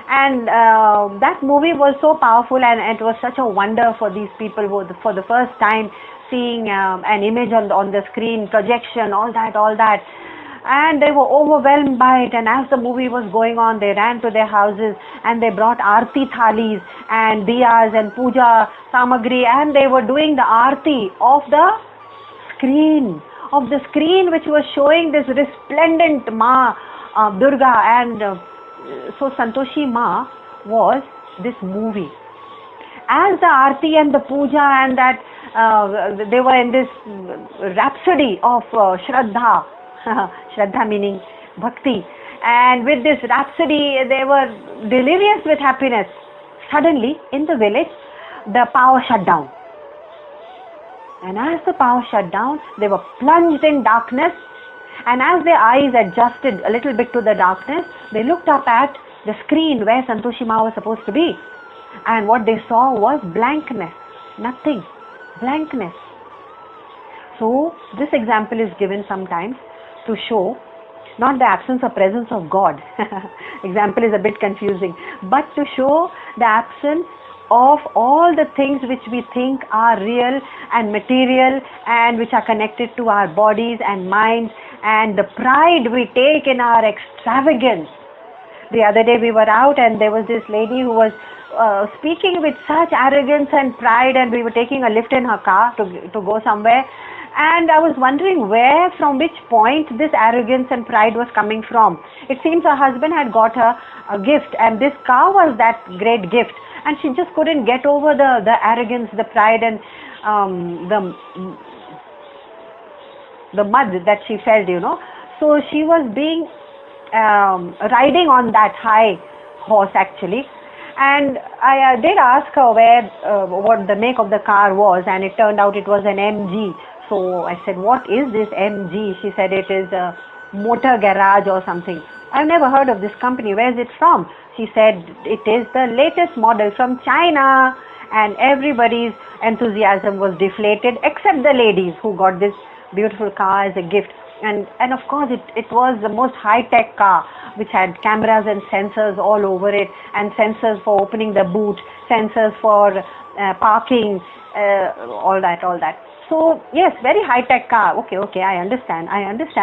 And that movie was so powerful, and it was such a wonder for these people who for the first time seeing an image on the screen, projection, all that. And they were overwhelmed by it, and as the movie was going on, they ran to their houses and they brought aarti thalis and diyas and puja samagri, and they were doing the aarti of the screen which was showing this resplendent Ma Durga. And so Santoshi Ma was this movie. As the aarti and the puja and that they were in this rhapsody of Shraddha, Shraddha meaning bhakti, and with this rhapsody they were delirious with happiness. Suddenly in the village the power shut down, and as the power shut down they were plunged in darkness, and as their eyes adjusted a little bit to the darkness, they looked up at the screen where Santoshi Ma was supposed to be, and what they saw was blankness, nothing, blankness. So this example is given sometimes to show not the absence or presence of God. Example is a bit confusing, but to show the absence of all the things which we think are real and material and which are connected to our bodies and minds, and the pride we take in our extravagance. The other day we were out and there was this lady who was speaking with such arrogance and pride, and we were taking a lift in her car to go somewhere, and I was wondering from which point this arrogance and pride was coming from. It seems her husband had got her a gift, and this car was that great gift, and she just couldn't get over the arrogance, the pride, and the mud that she felt, So she was riding on that high horse actually, and I did ask her what the make of the car was, and it turned out it was an MG. So I said, what is this MG? She said it is a motor garage or something. I've never heard of this company. Where is it from? She said it is the latest model from China, and everybody's enthusiasm was deflated except the ladies who got this beautiful car as a gift. And of course it was the most high-tech car, which had cameras and sensors all over it, and sensors for opening the boot, sensors for parking, all that. So yes, very high-tech car. Okay, I understand.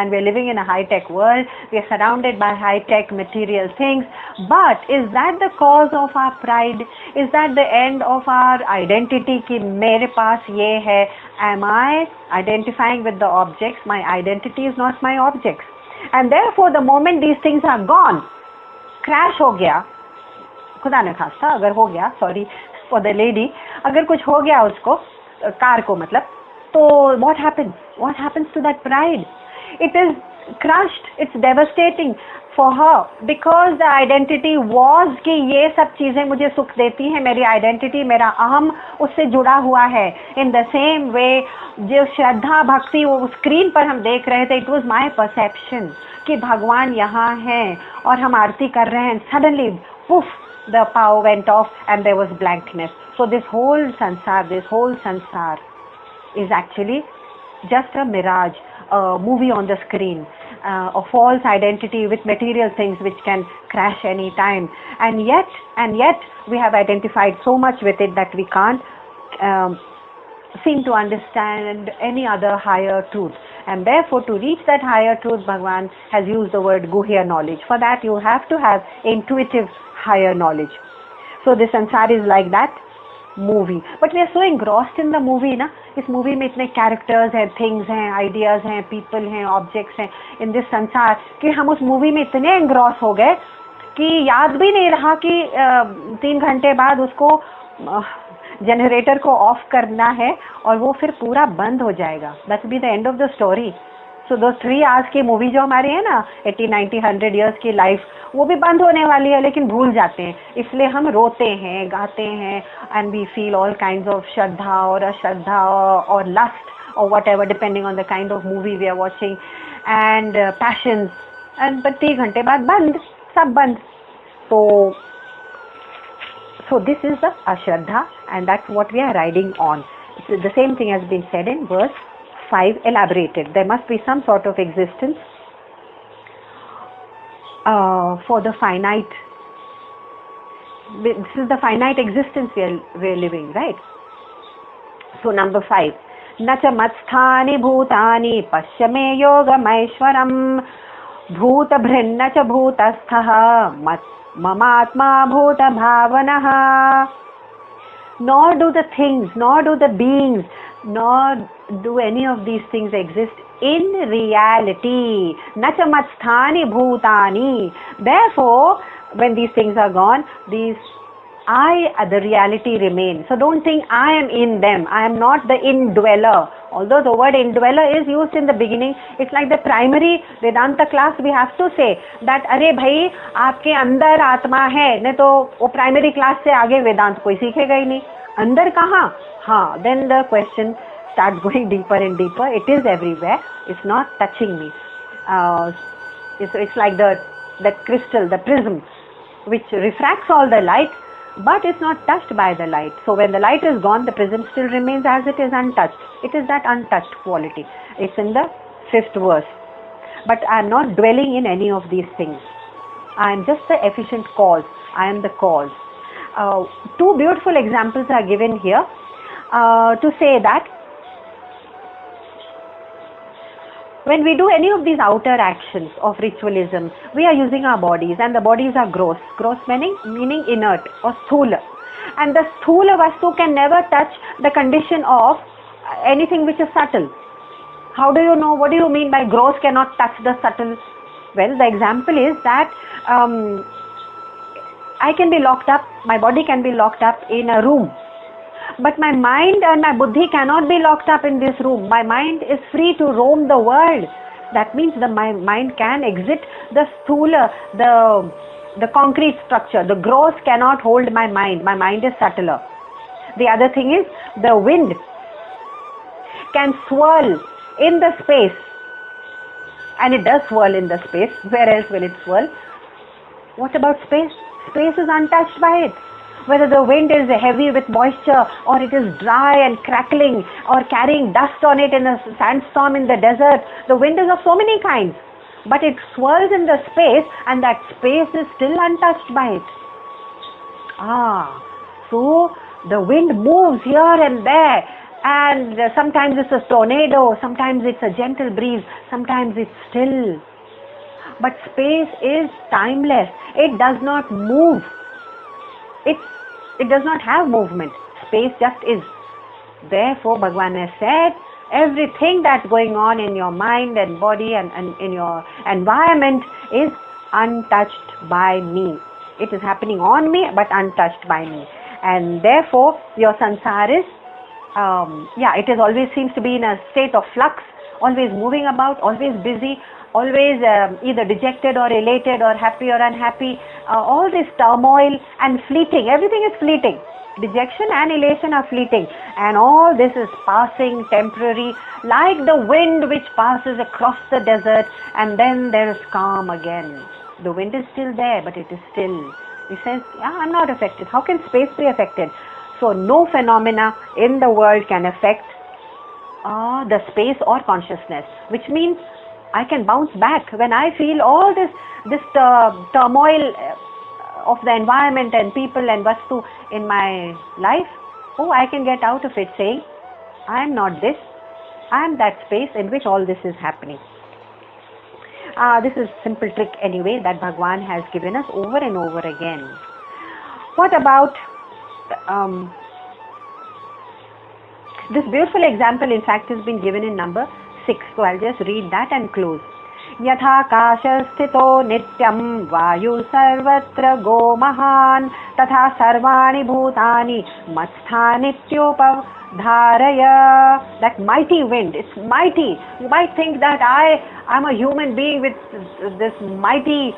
We're living in a high-tech world. We are surrounded by high-tech material things. But is that the cause of our pride? Is that the end of our identity? Ki mere paas ye hai. Am I identifying with the objects? My identity is not my objects. And therefore, the moment these things are gone, crash ho gaya. खुदा न खास्ता अगर हो गया, sorry for the lady, अगर कुछ हो गया उसको, कार को मतलब, so what happens? What happens to that pride? It is crushed. It's devastating for her, because the identity was कि ये सब चीजें मुझे सुख देती हैं, मेरी identity, मेरा अहम उससे जुड़ा हुआ है. In the same way, जो श्रद्धा भक्ति वो स्क्रीन पर हम देख रहे थे, it was my perception कि भगवान यहाँ हैं और हम आरती कर रहे हैं. Suddenly, poof, the power went off and there was blankness. So this whole sansar is actually just a mirage, a movie on the screen, a false identity with material things which can crash any time. And yet we have identified so much with it that we can't seem to understand any other higher truth. And therefore, to reach that higher truth, Bhagwan has used the word guhya knowledge. For that, you have to have intuitive higher knowledge. So the sansar is like that movie, but we are so engrossed in the movie ना, इस movie में इतने characters हैं, things हैं, ideas हैं, people हैं, objects हैं in this संसार, कि हम उस movie में इतने engross हो गए कि याद भी नहीं रहा कि 3 घंटे बाद उसको जनरेटर को ऑफ करना है और वो फिर पूरा बंद हो जाएगा. That be the end of the story. So दो 3 आवर्स की मूवी जो हमारी है ना 80, 90, 100 इयर्स की लाइफ, वो भी बंद होने वाली है, लेकिन भूल जाते हैं. इसलिए हम रोते हैं, गाते हैं, and we feel all kinds of श्रद्धा और अश्रद्धा और lust or whatever depending on the kind of movie we are watching, and passions, and but 3 घंटे बाद बंद, सब बंद. So this is the ashraddha, and that's what we are riding on. So the same thing has been said in verse 5 elaborated. There must be some sort of existence for the finite. This is the finite existence we are living, right? So number 5. न च मत्स्थानि भूतानि पश्य मे योगमैश्वरम् भूतभृन्न च भूतस्थः ममात्मा भूतभावनः. Nor do the things, nor do the beings, nor do any of these things exist in reality. न च मत्स्थानि भूतानि. Therefore, when these things are gone, the reality remains. So don't think I am in them. I am not the indweller. Although the word indweller is used in the beginning, it's like the primary Vedanta class we have to say that अरे भाई आपके अंदर आत्मा है, नहीं तो वो primary class से आगे वेदांत कोई सीखेगा ही नहीं. अंदर कहाँ? हाँ, then the question starts going deeper and deeper. It is everywhere. It's not touching me. It's like the crystal, the prism, which refracts all the light, but it's not touched by the light. So when the light is gone, the prism still remains as it is, untouched. It is that untouched quality. It's in the 5th verse. But I am not dwelling in any of these things. I am just the efficient cause. I am the cause. 2 beautiful examples are given here to say that when we do any of these outer actions of ritualism, we are using our bodies, and the bodies are gross. Gross meaning inert or sthula. And the sthula vastu can never touch the condition of anything which is subtle. How do you know? What do you mean by gross cannot touch the subtle? Well, the example is that I can be locked up, my body can be locked up in a room. But my mind and my buddhi cannot be locked up in this room. My mind is free to roam the world. That means my mind can exit the sthula, the concrete structure. The gross cannot hold my mind. My mind is subtler. The other thing is the wind can swirl in the space. And it does swirl in the space. Where else will it swirl? What about space? Space is untouched by it. Whether the wind is heavy with moisture, or it is dry and crackling, or carrying dust on it in a sandstorm in the desert, the wind is of so many kinds. But it swirls in the space, and that space is still untouched by it. So the wind moves here and there, and sometimes it's a tornado, sometimes it's a gentle breeze, sometimes it's still. But space is timeless. It does not move. It does not have movement. Space just is. Therefore, Bhagavan has said, everything that's going on in your mind and body and in your environment is untouched by me. It is happening on me, but untouched by me. And therefore, your sansar is, it is always seems to be in a state of flux, always moving about, always busy, always either dejected or elated or happy or unhappy, all this turmoil and fleeting, everything is fleeting. Dejection and elation are fleeting, and all this is passing, temporary, like the wind which passes across the desert, and then there is calm again. The wind is still there, but it is still. He says, I'm not affected. How can space be affected? So no phenomena in the world can affect the space or consciousness, which means I can bounce back when I feel all this turmoil of the environment and people and vastu in my life. I can get out of it saying, I am not this, I am that space in which all this is happening. This is a simple trick anyway that Bhagavan has given us over and over again. What about this beautiful example, in fact, has been given in number 6. So I'll just read that and close. यथाकाशस्थितो नित्यं वायुः सर्वत्र गो महान् तथा सर्वाणि भूतानि मत्स्थानित्योपधारय. That mighty wind, it's mighty. You might think that I'm a human being with this mighty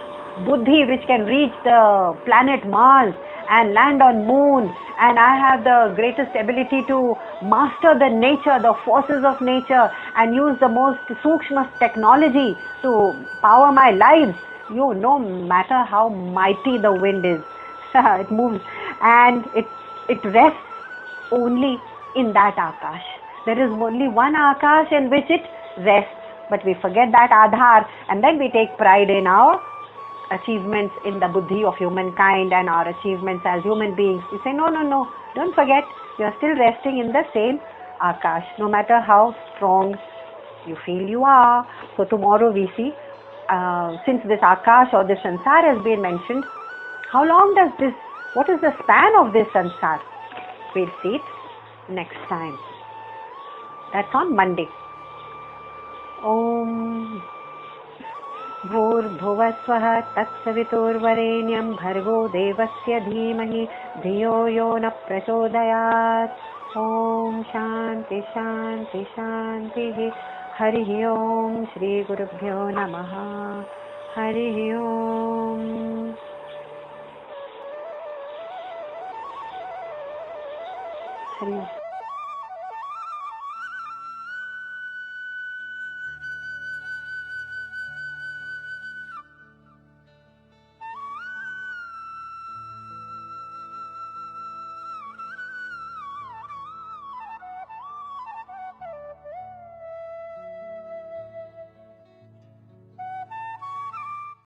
buddhi which can reach the planet Mars and land on moon, and I have the greatest ability to master the nature, the forces of nature, and use the most sukshma technology to power my lives. No matter how mighty the wind is, it moves and it rests only in that Akash. There is only one Akash in which it rests, but we forget that Aadhar, and then we take pride in our achievements, in the buddhi of humankind and our achievements as human beings. We say, no, don't forget, you are still resting in the same Akash, no matter how strong you feel you are. So tomorrow we see, since this Akash or this Sansar has been mentioned, how long does this, what is the span of this Sansar? We'll see it next time. That's on Monday. Om भूर्भुवस्वः तत्सवितुर्वरेण्यं भर्गो देवस्य धीमहि धियो यो न प्रचोदयात्. ॐ शान्ति शान्ति शान्तिः. हरिः ॐ श्रीगुरुभ्यो नमः. हरिः ॐ. हरिः ॐ.